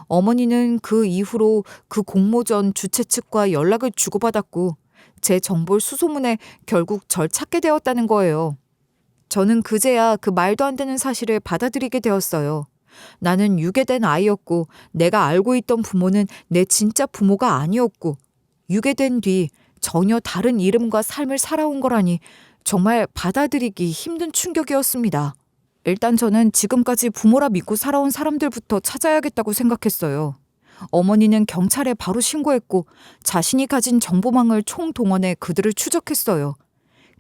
어머니는 그 이후로 그 공모전 주최 측과 연락을 주고받았고 제 정보를 수소문해 결국 절 찾게 되었다는 거예요. 저는 그제야 그 말도 안 되는 사실을 받아들이게 되었어요. 나는 유괴된 아이였고 내가 알고 있던 부모는 내 진짜 부모가 아니었고 유괴된 뒤 전혀 다른 이름과 삶을 살아온 거라니 정말 받아들이기 힘든 충격이었습니다. 일단 저는 지금까지 부모라 믿고 살아온 사람들부터 찾아야겠다고 생각했어요. 어머니는 경찰에 바로 신고했고 자신이 가진 정보망을 총동원해 그들을 추적했어요.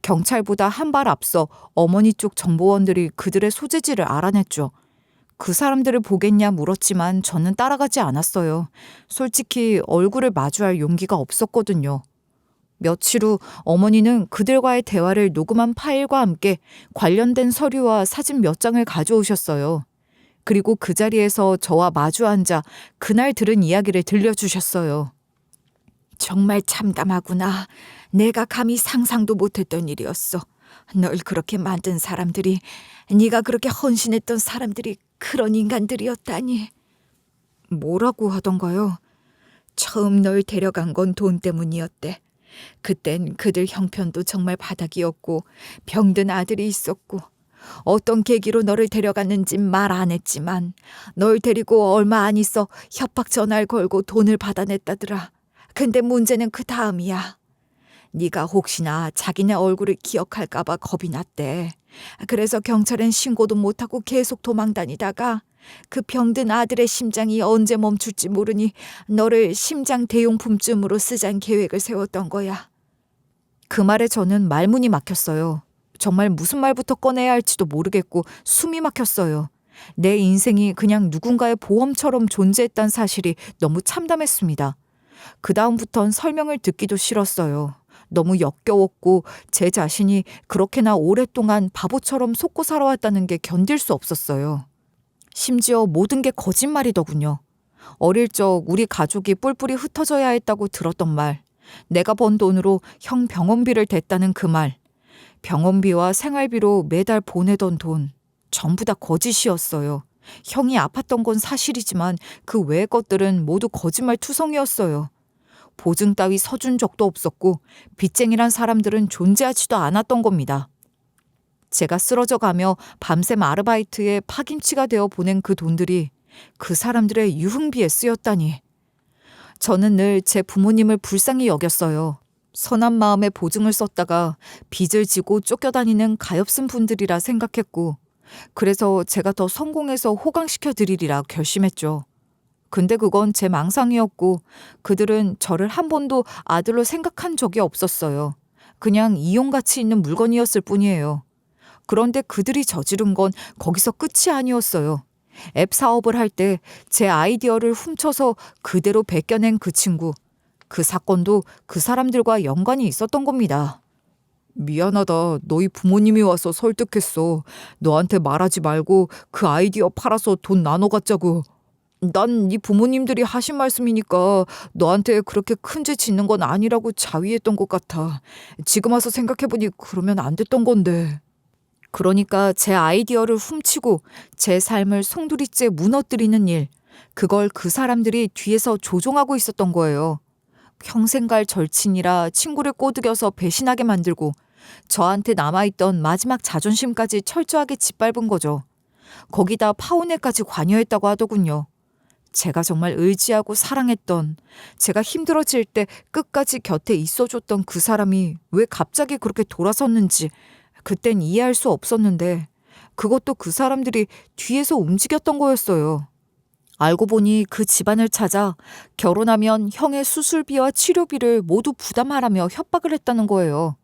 경찰보다 한 발 앞서 어머니 쪽 정보원들이 그들의 소재지를 알아냈죠. 그 사람들을 보겠냐 물었지만 저는 따라가지 않았어요. 솔직히 얼굴을 마주할 용기가 없었거든요. 며칠 후 어머니는 그들과의 대화를 녹음한 파일과 함께 관련된 서류와 사진 몇 장을 가져오셨어요. 그리고 그 자리에서 저와 마주 앉아 그날 들은 이야기를 들려주셨어요. 정말 참담하구나. 내가 감히 상상도 못했던 일이었어. 널 그렇게 만든 사람들이, 네가 그렇게 헌신했던 사람들이 그런 인간들이었다니. 뭐라고 하던가요? 처음 널 데려간 건 돈 때문이었대. 그땐 그들 형편도 정말 바닥이었고 병든 아들이 있었고 어떤 계기로 너를 데려갔는지 말 안 했지만 널 데리고 얼마 안 있어 협박 전화를 걸고 돈을 받아냈다더라. 근데 문제는 그 다음이야. 네가 혹시나 자기네 얼굴을 기억할까 봐 겁이 났대. 그래서 경찰엔 신고도 못하고 계속 도망다니다가 그 병든 아들의 심장이 언제 멈출지 모르니 너를 심장 대용품쯤으로 쓰자는 계획을 세웠던 거야. 그 말에 저는 말문이 막혔어요. 정말 무슨 말부터 꺼내야 할지도 모르겠고 숨이 막혔어요. 내 인생이 그냥 누군가의 보험처럼 존재했단 사실이 너무 참담했습니다. 그 다음부턴 설명을 듣기도 싫었어요. 너무 역겨웠고 제 자신이 그렇게나 오랫동안 바보처럼 속고 살아왔다는 게 견딜 수 없었어요. 심지어 모든 게 거짓말이더군요. 어릴 적 우리 가족이 뿔뿔이 흩어져야 했다고 들었던 말, 내가 번 돈으로 형 병원비를 댔다는 그 말, 병원비와 생활비로 매달 보내던 돈, 전부 다 거짓이었어요. 형이 아팠던 건 사실이지만 그 외의 것들은 모두 거짓말 투성이었어요. 보증 따위 서준 적도 없었고 빚쟁이란 사람들은 존재하지도 않았던 겁니다. 제가 쓰러져 가며 밤샘 아르바이트에 파김치가 되어 보낸 그 돈들이 그 사람들의 유흥비에 쓰였다니. 저는 늘 제 부모님을 불쌍히 여겼어요. 선한 마음에 보증을 썼다가 빚을 지고 쫓겨다니는 가엾은 분들이라 생각했고 그래서 제가 더 성공해서 호강시켜 드리리라 결심했죠. 근데 그건 제 망상이었고 그들은 저를 한 번도 아들로 생각한 적이 없었어요. 그냥 이용가치 있는 물건이었을 뿐이에요. 그런데 그들이 저지른 건 거기서 끝이 아니었어요. 앱 사업을 할 때 제 아이디어를 훔쳐서 그대로 베껴낸 그 친구. 그 사건도 그 사람들과 연관이 있었던 겁니다. 미안하다. 너희 부모님이 와서 설득했어. 너한테 말하지 말고 그 아이디어 팔아서 돈 나눠 갖자고. 난 네 부모님들이 하신 말씀이니까 너한테 그렇게 큰 죄 짓는 건 아니라고 자위했던 것 같아. 지금 와서 생각해보니 그러면 안 됐던 건데. 그러니까 제 아이디어를 훔치고 제 삶을 송두리째 무너뜨리는 일, 그걸 그 사람들이 뒤에서 조종하고 있었던 거예요. 평생 갈 절친이라 친구를 꼬드겨서 배신하게 만들고 저한테 남아있던 마지막 자존심까지 철저하게 짓밟은 거죠. 거기다 파혼에까지 관여했다고 하더군요. 제가 정말 의지하고 사랑했던, 제가 힘들어질 때 끝까지 곁에 있어줬던 그 사람이 왜 갑자기 그렇게 돌아섰는지 그땐 이해할 수 없었는데 그것도 그 사람들이 뒤에서 움직였던 거였어요. 알고 보니 그 집안을 찾아 결혼하면 형의 수술비와 치료비를 모두 부담하라며 협박을 했다는 거예요.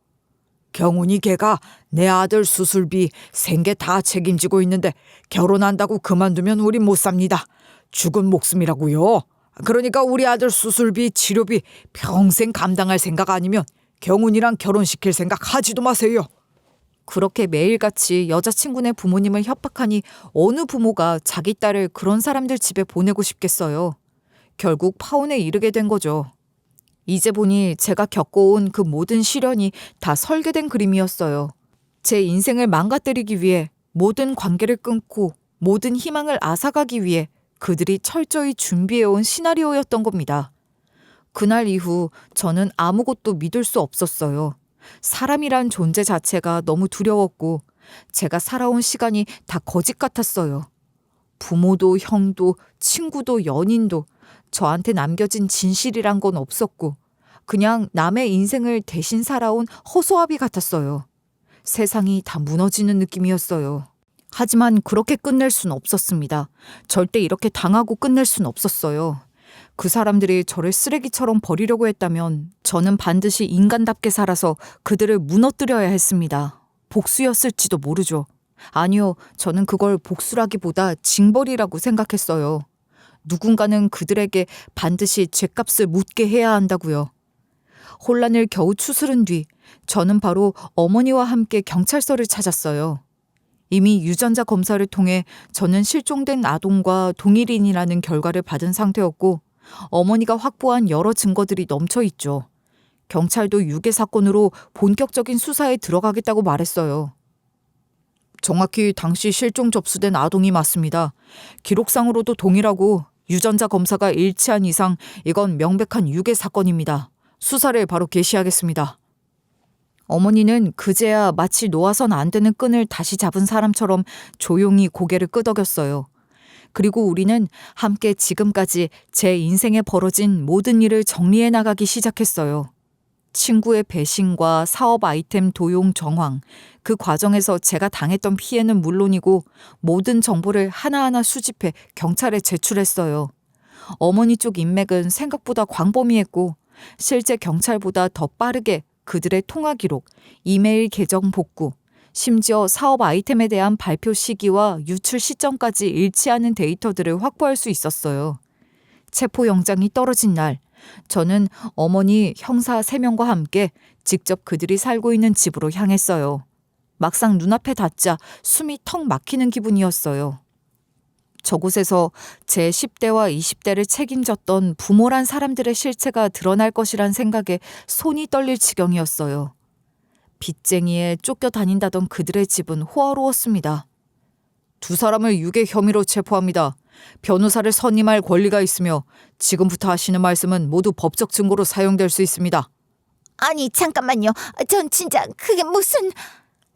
경훈이 걔가 내 아들 수술비 생계 다 책임지고 있는데 결혼한다고 그만두면 우리 못 삽니다. 죽은 목숨이라고요. 그러니까 우리 아들 수술비, 치료비 평생 감당할 생각 아니면 경훈이랑 결혼시킬 생각 하지도 마세요. 그렇게 매일같이 여자친구네 부모님을 협박하니 어느 부모가 자기 딸을 그런 사람들 집에 보내고 싶겠어요. 결국 파혼에 이르게 된 거죠. 이제 보니 제가 겪어온 그 모든 시련이 다 설계된 그림이었어요. 제 인생을 망가뜨리기 위해 모든 관계를 끊고 모든 희망을 앗아가기 위해 그들이 철저히 준비해온 시나리오였던 겁니다. 그날 이후 저는 아무것도 믿을 수 없었어요. 사람이란 존재 자체가 너무 두려웠고 제가 살아온 시간이 다 거짓 같았어요. 부모도 형도 친구도 연인도 저한테 남겨진 진실이란 건 없었고 그냥 남의 인생을 대신 살아온 허수아비 같았어요. 세상이 다 무너지는 느낌이었어요. 하지만 그렇게 끝낼 순 없었습니다. 절대 이렇게 당하고 끝낼 순 없었어요. 그 사람들이 저를 쓰레기처럼 버리려고 했다면 저는 반드시 인간답게 살아서 그들을 무너뜨려야 했습니다. 복수였을지도 모르죠. 아니요, 저는 그걸 복수라기보다 징벌이라고 생각했어요. 누군가는 그들에게 반드시 죗값을 묻게 해야 한다고요. 혼란을 겨우 추스른 뒤 저는 바로 어머니와 함께 경찰서를 찾았어요. 이미 유전자 검사를 통해 저는 실종된 아동과 동일인이라는 결과를 받은 상태였고 어머니가 확보한 여러 증거들이 넘쳐 있죠. 경찰도 유괴 사건으로 본격적인 수사에 들어가겠다고 말했어요. 정확히 당시 실종 접수된 아동이 맞습니다. 기록상으로도 동일하고 유전자 검사가 일치한 이상 이건 명백한 유괴 사건입니다. 수사를 바로 개시하겠습니다. 어머니는 그제야 마치 놓아선 안 되는 끈을 다시 잡은 사람처럼 조용히 고개를 끄덕였어요. 그리고 우리는 함께 지금까지 제 인생에 벌어진 모든 일을 정리해 나가기 시작했어요. 친구의 배신과 사업 아이템 도용 정황, 그 과정에서 제가 당했던 피해는 물론이고 모든 정보를 하나하나 수집해 경찰에 제출했어요. 어머니 쪽 인맥은 생각보다 광범위했고 실제 경찰보다 더 빠르게 그들의 통화 기록, 이메일 계정 복구, 심지어 사업 아이템에 대한 발표 시기와 유출 시점까지 일치하는 데이터들을 확보할 수 있었어요. 체포영장이 떨어진 날, 저는 어머니, 형사 3명과 함께 직접 그들이 살고 있는 집으로 향했어요. 막상 눈앞에 닿자 숨이 턱 막히는 기분이었어요. 저곳에서 제 10대와 20대를 책임졌던 부모란 사람들의 실체가 드러날 것이란 생각에 손이 떨릴 지경이었어요. 빚쟁이에 쫓겨다닌다던 그들의 집은 호화로웠습니다. 2 사람을 유괴 혐의로 체포합니다. 변호사를 선임할 권리가 있으며 지금부터 하시는 말씀은 모두 법적 증거로 사용될 수 있습니다. 아니 잠깐만요. 전 진짜 그게 무슨...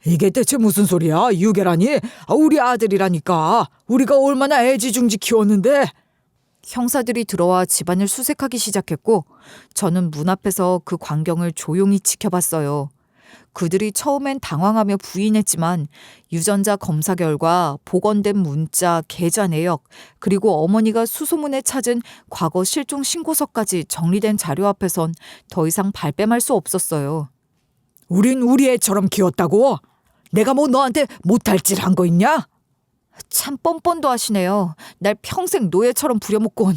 이게 대체 무슨 소리야? 유괴라니? 우리 아들이라니까. 우리가 얼마나 애지중지 키웠는데. 형사들이 들어와 집안을 수색하기 시작했고 저는 문 앞에서 그 광경을 조용히 지켜봤어요. 그들이 처음엔 당황하며 부인했지만 유전자 검사 결과 복원된 문자, 계좌 내역, 그리고 어머니가 수소문에 찾은 과거 실종 신고서까지 정리된 자료 앞에선 더 이상 발뺌할 수 없었어요. 우린 우리 애처럼 키웠다고? 내가 뭐 너한테 못할 짓 한 거 있냐? 참 뻔뻔도 하시네요. 날 평생 노예처럼 부려먹곤.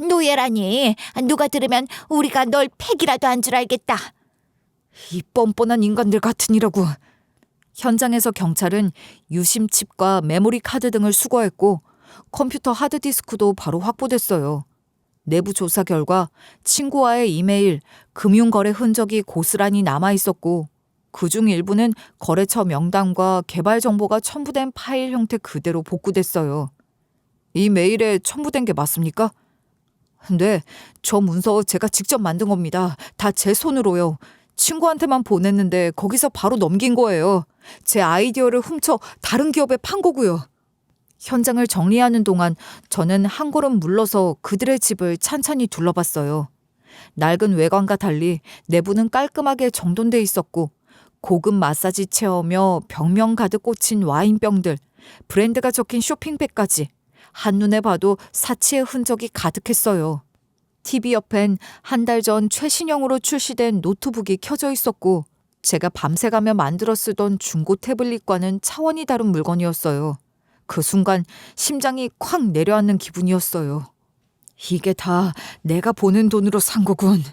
노예라니. 누가 들으면 우리가 널 팩이라도 한 줄 알겠다. 이 뻔뻔한 인간들 같으니라고. 현장에서 경찰은 유심 칩과 메모리 카드 등을 수거했고 컴퓨터 하드디스크도 바로 확보됐어요. 내부 조사 결과 친구와의 이메일, 금융거래 흔적이 고스란히 남아있었고 그중 일부는 거래처 명단과 개발 정보가 첨부된 파일 형태 그대로 복구됐어요. 이 메일에 첨부된 게 맞습니까? 네, 저 문서 제가 직접 만든 겁니다. 다 제 손으로요. 친구한테만 보냈는데 거기서 바로 넘긴 거예요. 제 아이디어를 훔쳐 다른 기업에 판 거고요. 현장을 정리하는 동안 저는 한 걸음 물러서 그들의 집을 찬찬히 둘러봤어요. 낡은 외관과 달리 내부는 깔끔하게 정돈돼 있었고 고급 마사지 체어며 벽면 가득 꽂힌 와인병들, 브랜드가 적힌 쇼핑백까지 한눈에 봐도 사치의 흔적이 가득했어요. TV 옆엔 한 달 전 최신형으로 출시된 노트북이 켜져 있었고 제가 밤새 가며 만들어 쓰던 중고 태블릿과는 차원이 다른 물건이었어요. 그 순간 심장이 콱 내려앉는 기분이었어요. 이게 다 내가 보낸 돈으로 산 거군.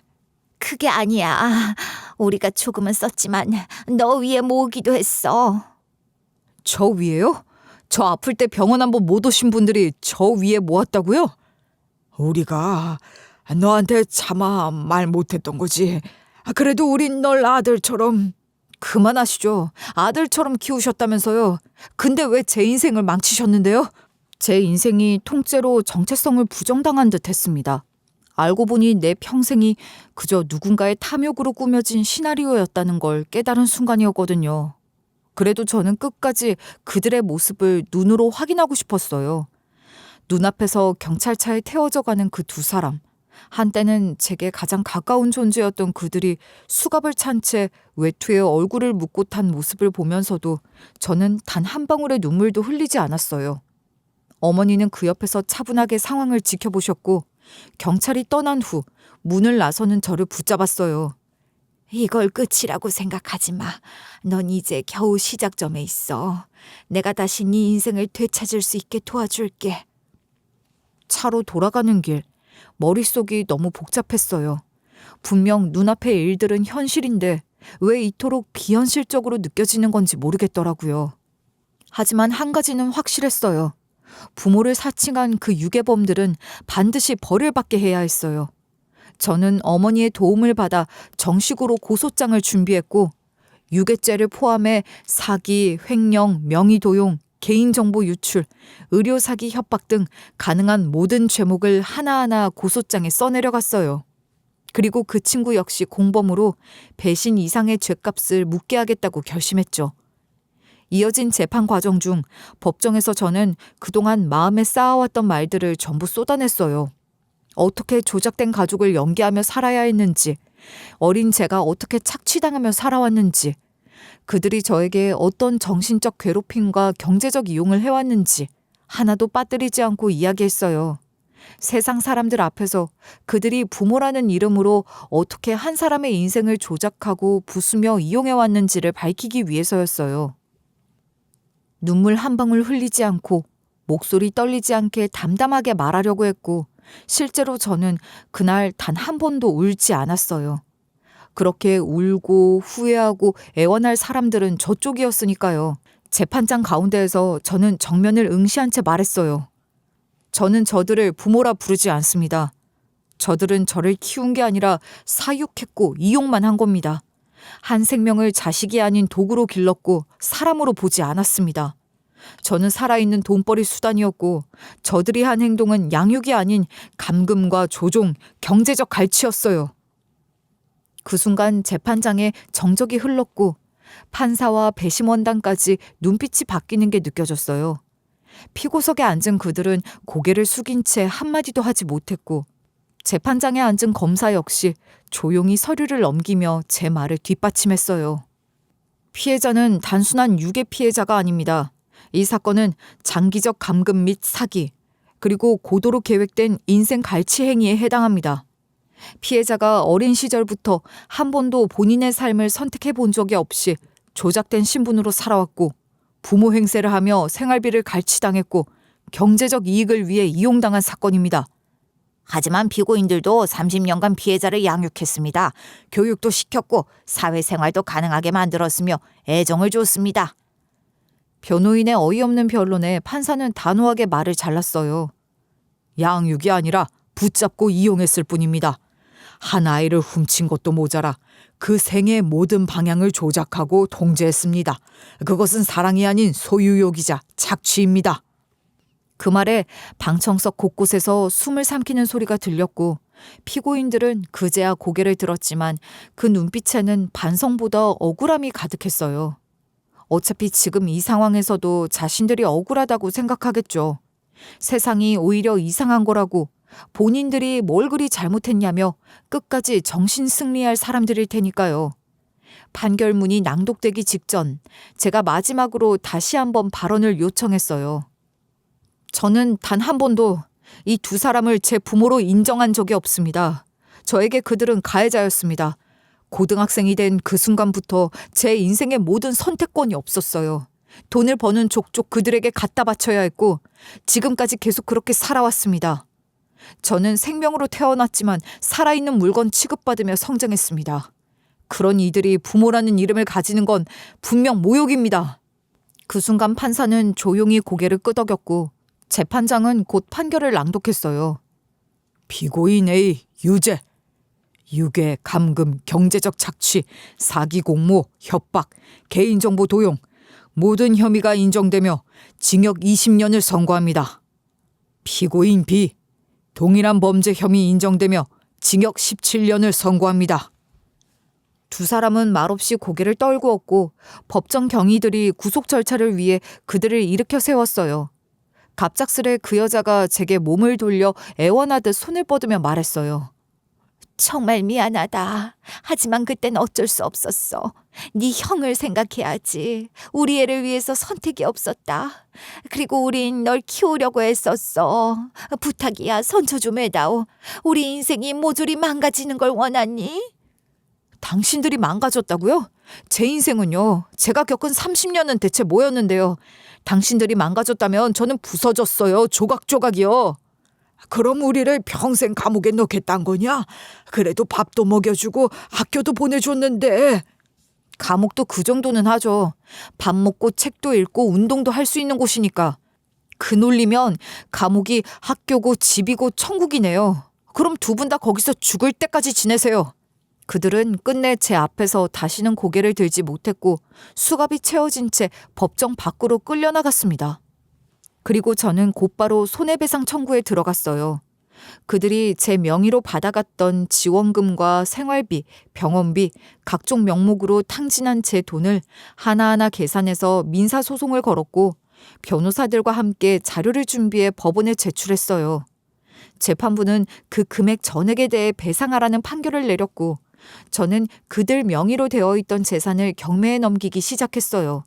그게 아니야. 우리가 조금은 썼지만 너 위해 모으기도 했어. 저 위에요? 저 아플 때 병원 한번 못 오신 분들이 저 위에 모았다고요? 우리가 너한테 차마 말 못했던 거지. 그래도 우린 널 아들처럼. 그만하시죠. 아들처럼 키우셨다면서요. 근데 왜 제 인생을 망치셨는데요? 제 인생이 통째로 정체성을 부정당한 듯 했습니다. 알고 보니 내 평생이 그저 누군가의 탐욕으로 꾸며진 시나리오였다는 걸 깨달은 순간이었거든요. 그래도 저는 끝까지 그들의 모습을 눈으로 확인하고 싶었어요. 눈앞에서 경찰차에 태워져 가는 그 두 사람. 한때는 제게 가장 가까운 존재였던 그들이 수갑을 찬 채 외투에 얼굴을 묻고 탄 모습을 보면서도 저는 단 한 방울의 눈물도 흘리지 않았어요. 어머니는 그 옆에서 차분하게 상황을 지켜보셨고 경찰이 떠난 후 문을 나서는 저를 붙잡았어요. 이걸 끝이라고 생각하지 마. 넌 이제 겨우 시작점에 있어. 내가 다시 네 인생을 되찾을 수 있게 도와줄게. 차로 돌아가는 길, 머릿속이 너무 복잡했어요. 분명 눈앞의 일들은 현실인데 왜 이토록 비현실적으로 느껴지는 건지 모르겠더라고요. 하지만 한 가지는 확실했어요. 부모를 사칭한 그 유괴범들은 반드시 벌을 받게 해야 했어요. 저는 어머니의 도움을 받아 정식으로 고소장을 준비했고 유괴죄를 포함해 사기, 횡령, 명의도용, 개인정보 유출, 의료사기 협박 등 가능한 모든 죄목을 하나하나 고소장에 써내려갔어요. 그리고 그 친구 역시 공범으로 배신 이상의 죄값을 묻게 하겠다고 결심했죠. 이어진 재판 과정 중 법정에서 저는 그동안 마음에 쌓아왔던 말들을 전부 쏟아냈어요. 어떻게 조작된 가족을 연기하며 살아야 했는지, 어린 제가 어떻게 착취당하며 살아왔는지, 그들이 저에게 어떤 정신적 괴롭힘과 경제적 이용을 해왔는지 하나도 빠뜨리지 않고 이야기했어요. 세상 사람들 앞에서 그들이 부모라는 이름으로 어떻게 한 사람의 인생을 조작하고 부수며 이용해왔는지를 밝히기 위해서였어요. 눈물 한 방울 흘리지 않고 목소리 떨리지 않게 담담하게 말하려고 했고 실제로 저는 그날 단 한 번도 울지 않았어요. 그렇게 울고 후회하고 애원할 사람들은 저쪽이었으니까요. 재판장 가운데에서 저는 정면을 응시한 채 말했어요. 저는 저들을 부모라 부르지 않습니다. 저들은 저를 키운 게 아니라 사육했고 이용만 한 겁니다. 한 생명을 자식이 아닌 도구로 길렀고 사람으로 보지 않았습니다. 저는 살아있는 돈벌이 수단이었고 저들이 한 행동은 양육이 아닌 감금과 조종, 경제적 갈취였어요. 그 순간 재판장에 정적이 흘렀고 판사와 배심원단까지 눈빛이 바뀌는 게 느껴졌어요. 피고석에 앉은 그들은 고개를 숙인 채 한마디도 하지 못했고 재판장에 앉은 검사 역시 조용히 서류를 넘기며 제 말을 뒷받침했어요. 피해자는 단순한 유괴 피해자가 아닙니다. 이 사건은 장기적 감금 및 사기, 그리고 고도로 계획된 인생 갈취 행위에 해당합니다. 피해자가 어린 시절부터 한 번도 본인의 삶을 선택해 본 적이 없이 조작된 신분으로 살아왔고 부모 행세를 하며 생활비를 갈취당했고 경제적 이익을 위해 이용당한 사건입니다. 하지만 피고인들도 30년간 피해자를 양육했습니다. 교육도 시켰고 사회생활도 가능하게 만들었으며 애정을 줬습니다. 변호인의 어이없는 변론에 판사는 단호하게 말을 잘랐어요. 양육이 아니라 붙잡고 이용했을 뿐입니다. 한 아이를 훔친 것도 모자라 그 생의 모든 방향을 조작하고 통제했습니다. 그것은 사랑이 아닌 소유욕이자 착취입니다. 그 말에 방청석 곳곳에서 숨을 삼키는 소리가 들렸고 피고인들은 그제야 고개를 들었지만 그 눈빛에는 반성보다 억울함이 가득했어요. 어차피 지금 이 상황에서도 자신들이 억울하다고 생각하겠죠. 세상이 오히려 이상한 거라고 본인들이 뭘 그리 잘못했냐며 끝까지 정신 승리할 사람들일 테니까요. 판결문이 낭독되기 직전 제가 마지막으로 다시 한번 발언을 요청했어요. 저는 단 한 번도 이 두 사람을 제 부모로 인정한 적이 없습니다. 저에게 그들은 가해자였습니다. 고등학생이 된 그 순간부터 제 인생의 모든 선택권이 없었어요. 돈을 버는 족족 그들에게 갖다 바쳐야 했고 지금까지 계속 그렇게 살아왔습니다. 저는 생명으로 태어났지만 살아있는 물건 취급받으며 성장했습니다. 그런 이들이 부모라는 이름을 가지는 건 분명 모욕입니다. 그 순간 판사는 조용히 고개를 끄덕였고 재판장은 곧 판결을 낭독했어요. 피고인 A 유죄. 유괴, 감금, 경제적 착취, 사기 공모, 협박, 개인정보 도용 모든 혐의가 인정되며 징역 20년을 선고합니다. 피고인 B 동일한 범죄 혐의 인정되며 징역 17년을 선고합니다. 두 사람은 말없이 고개를 떨구었고 법정 경위들이 구속 절차를 위해 그들을 일으켜 세웠어요. 갑작스레 그 여자가 제게 몸을 돌려 애원하듯 손을 뻗으며 말했어요. 정말 미안하다. 하지만 그땐 어쩔 수 없었어. 네 형을 생각해야지. 우리 애를 위해서 선택이 없었다. 그리고 우린 널 키우려고 했었어. 부탁이야, 선처 좀 해다오. 우리 인생이 모조리 망가지는 걸 원하니? 당신들이 망가졌다고요? 제 인생은요. 제가 겪은 30년은 대체 뭐였는데요. 당신들이 망가졌다면 저는 부서졌어요. 조각조각이요. 그럼 우리를 평생 감옥에 넣겠단 거냐? 그래도 밥도 먹여주고 학교도 보내줬는데. 감옥도 그 정도는 하죠. 밥 먹고 책도 읽고 운동도 할 수 있는 곳이니까. 그 논리면 감옥이 학교고 집이고 천국이네요. 그럼 두 분 다 거기서 죽을 때까지 지내세요. 그들은 끝내 제 앞에서 다시는 고개를 들지 못했고 수갑이 채워진 채 법정 밖으로 끌려나갔습니다. 그리고 저는 곧바로 손해배상 청구에 들어갔어요. 그들이 제 명의로 받아갔던 지원금과 생활비, 병원비, 각종 명목으로 탕진한 제 돈을 하나하나 계산해서 민사소송을 걸었고 변호사들과 함께 자료를 준비해 법원에 제출했어요. 재판부는 그 금액 전액에 대해 배상하라는 판결을 내렸고 저는 그들 명의로 되어 있던 재산을 경매에 넘기기 시작했어요.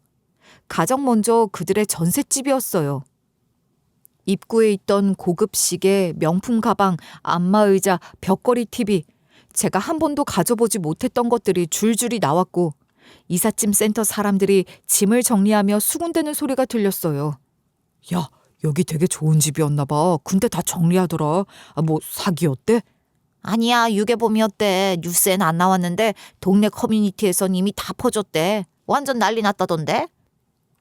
가장 먼저 그들의 전셋집이었어요. 입구에 있던 고급 시계, 명품 가방, 안마의자, 벽걸이 TV, 제가 한 번도 가져보지 못했던 것들이 줄줄이 나왔고 이삿짐 센터 사람들이 짐을 정리하며 수군대는 소리가 들렸어요. 야, 여기 되게 좋은 집이었나 봐. 근데 다 정리하더라. 뭐 사기였대? 아니야, 유괴범이었대. 뉴스엔 안 나왔는데 동네 커뮤니티에선 이미 다 퍼졌대. 완전 난리 났다던데?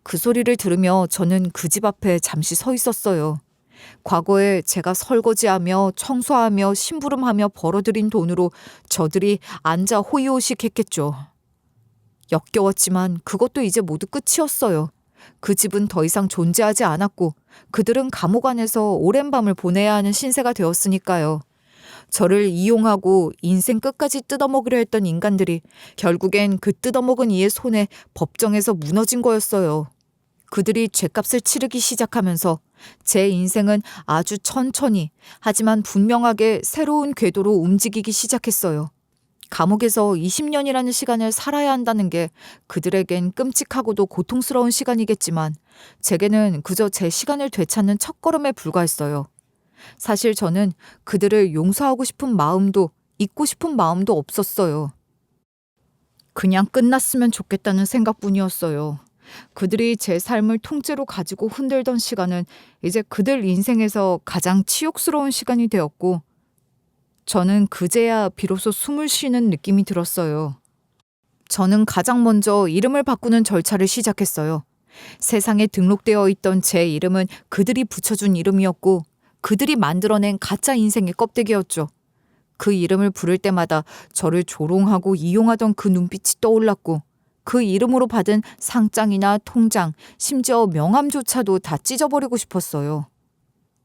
그 소리를 들으며 저는 그 집 앞에 잠시 서 있었어요. 과거에 제가 설거지하며 청소하며 심부름하며 벌어들인 돈으로 저들이 앉아 호의호식했겠죠. 역겨웠지만 그것도 이제 모두 끝이었어요. 그 집은 더 이상 존재하지 않았고 그들은 감옥 안에서 오랜 밤을 보내야 하는 신세가 되었으니까요. 저를 이용하고 인생 끝까지 뜯어먹으려 했던 인간들이 결국엔 그 뜯어먹은 이의 손에 법정에서 무너진 거였어요. 그들이 죗값을 치르기 시작하면서 제 인생은 아주 천천히 하지만 분명하게 새로운 궤도로 움직이기 시작했어요. 감옥에서 20년이라는 시간을 살아야 한다는 게 그들에겐 끔찍하고도 고통스러운 시간이겠지만 제게는 그저 제 시간을 되찾는 첫걸음에 불과했어요. 사실 저는 그들을 용서하고 싶은 마음도 잊고 싶은 마음도 없었어요. 그냥 끝났으면 좋겠다는 생각뿐이었어요. 그들이 제 삶을 통째로 가지고 흔들던 시간은 이제 그들 인생에서 가장 치욕스러운 시간이 되었고 저는 그제야 비로소 숨을 쉬는 느낌이 들었어요. 저는 가장 먼저 이름을 바꾸는 절차를 시작했어요. 세상에 등록되어 있던 제 이름은 그들이 붙여준 이름이었고 그들이 만들어낸 가짜 인생의 껍데기였죠. 그 이름을 부를 때마다 저를 조롱하고 이용하던 그 눈빛이 떠올랐고 그 이름으로 받은 상장이나 통장, 심지어 명함조차도 다 찢어버리고 싶었어요.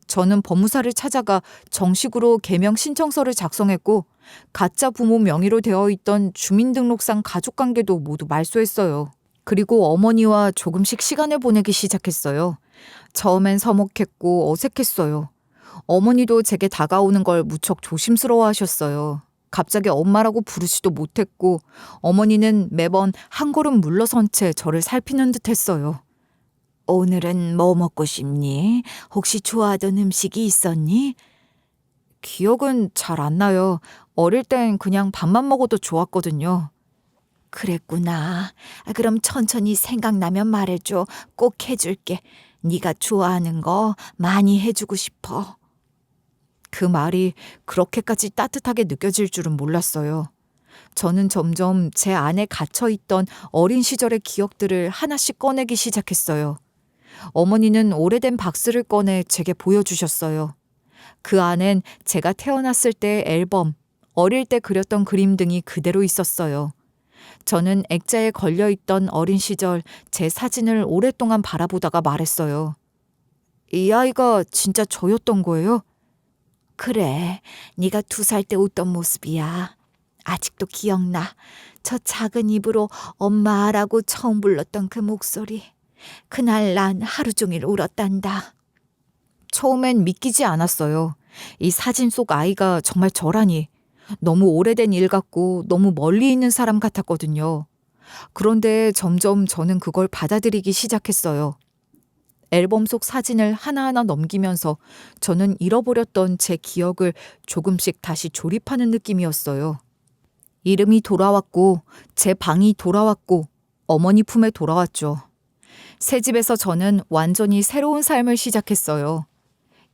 저는 법무사를 찾아가 정식으로 개명 신청서를 작성했고 가짜 부모 명의로 되어 있던 주민등록상 가족관계도 모두 말소했어요. 그리고 어머니와 조금씩 시간을 보내기 시작했어요. 처음엔 서먹했고 어색했어요. 어머니도 제게 다가오는 걸 무척 조심스러워 하셨어요. 갑자기 엄마라고 부르지도 못했고 어머니는 매번 한 걸음 물러선 채 저를 살피는 듯 했어요. 오늘은 뭐 먹고 싶니? 혹시 좋아하던 음식이 있었니? 기억은 잘 안 나요. 어릴 땐 그냥 밥만 먹어도 좋았거든요. 그랬구나. 그럼 천천히 생각나면 말해줘. 꼭 해줄게. 네가 좋아하는 거 많이 해주고 싶어. 그 말이 그렇게까지 따뜻하게 느껴질 줄은 몰랐어요. 저는 점점 제 안에 갇혀있던 어린 시절의 기억들을 하나씩 꺼내기 시작했어요. 어머니는 오래된 박스를 꺼내 제게 보여주셨어요. 그 안엔 제가 태어났을 때의 앨범, 어릴 때 그렸던 그림 등이 그대로 있었어요. 저는 액자에 걸려있던 어린 시절 제 사진을 오랫동안 바라보다가 말했어요. 이 아이가 진짜 저였던 거예요? 그래, 네가 2살 때 웃던 모습이야. 아직도 기억나. 저 작은 입으로 엄마라고 처음 불렀던 그 목소리. 그날 난 하루 종일 울었단다. 처음엔 믿기지 않았어요. 이 사진 속 아이가 정말 저라니. 너무 오래된 일 같고 너무 멀리 있는 사람 같았거든요. 그런데 점점 저는 그걸 받아들이기 시작했어요. 앨범 속 사진을 하나하나 넘기면서 저는 잃어버렸던 제 기억을 조금씩 다시 조립하는 느낌이었어요. 이름이 돌아왔고 제 방이 돌아왔고 어머니 품에 돌아왔죠. 새 집에서 저는 완전히 새로운 삶을 시작했어요.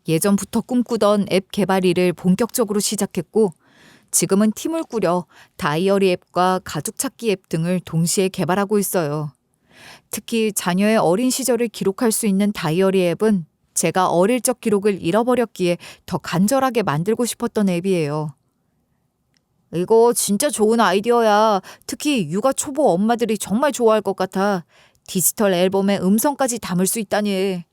예전부터 꿈꾸던 앱 개발 일을 본격적으로 시작했고 지금은 팀을 꾸려 다이어리 앱과 가족 찾기 앱 등을 동시에 개발하고 있어요. 특히 자녀의 어린 시절을 기록할 수 있는 다이어리 앱은 제가 어릴 적 기록을 잃어버렸기에 더 간절하게 만들고 싶었던 앱이에요. 이거 진짜 좋은 아이디어야. 특히 육아 초보 엄마들이 정말 좋아할 것 같아. 디지털 앨범에 음성까지 담을 수 있다니.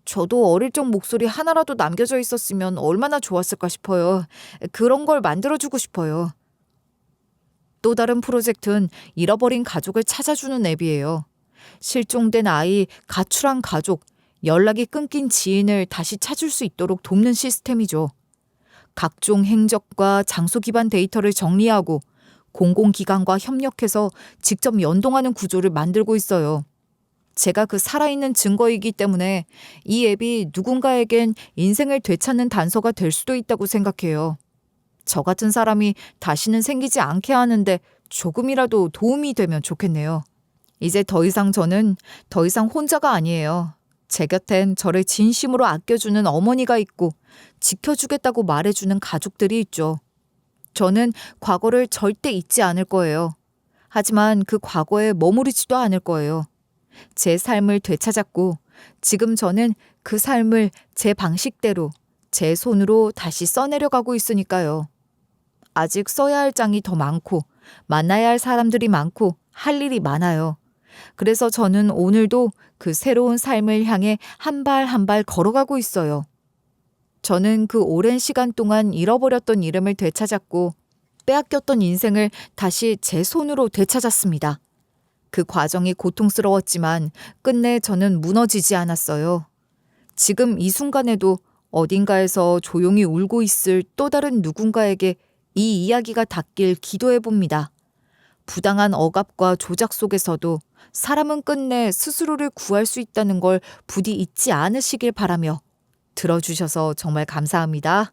저도 어릴 적 목소리 하나라도 남겨져 있었으면 얼마나 좋았을까 싶어요. 그런 걸 만들어주고 싶어요. 또 다른 프로젝트는 잃어버린 가족을 찾아주는 앱이에요. 실종된 아이, 가출한 가족, 연락이 끊긴 지인을 다시 찾을 수 있도록 돕는 시스템이죠. 각종 행적과 장소 기반 데이터를 정리하고 공공기관과 협력해서 직접 연동하는 구조를 만들고 있어요. 제가 그 살아있는 증거이기 때문에 이 앱이 누군가에겐 인생을 되찾는 단서가 될 수도 있다고 생각해요. 저 같은 사람이 다시는 생기지 않게 하는데 조금이라도 도움이 되면 좋겠네요. 이제 더 이상 저는 더 이상 혼자가 아니에요. 제 곁엔 저를 진심으로 아껴주는 어머니가 있고 지켜주겠다고 말해주는 가족들이 있죠. 저는 과거를 절대 잊지 않을 거예요. 하지만 그 과거에 머무르지도 않을 거예요. 제 삶을 되찾았고 지금 저는 그 삶을 제 방식대로 제 손으로 다시 써내려가고 있으니까요. 아직 써야 할 장이 더 많고 만나야 할 사람들이 많고 할 일이 많아요. 그래서 저는 오늘도 그 새로운 삶을 향해 한 발 한 발 걸어가고 있어요. 저는 그 오랜 시간 동안 잃어버렸던 이름을 되찾았고 빼앗겼던 인생을 다시 제 손으로 되찾았습니다. 그 과정이 고통스러웠지만 끝내 저는 무너지지 않았어요. 지금 이 순간에도 어딘가에서 조용히 울고 있을 또 다른 누군가에게 이 이야기가 닿길 기도해 봅니다. 부당한 억압과 조작 속에서도 사람은 끝내 스스로를 구할 수 있다는 걸 부디 잊지 않으시길 바라며 들어주셔서 정말 감사합니다.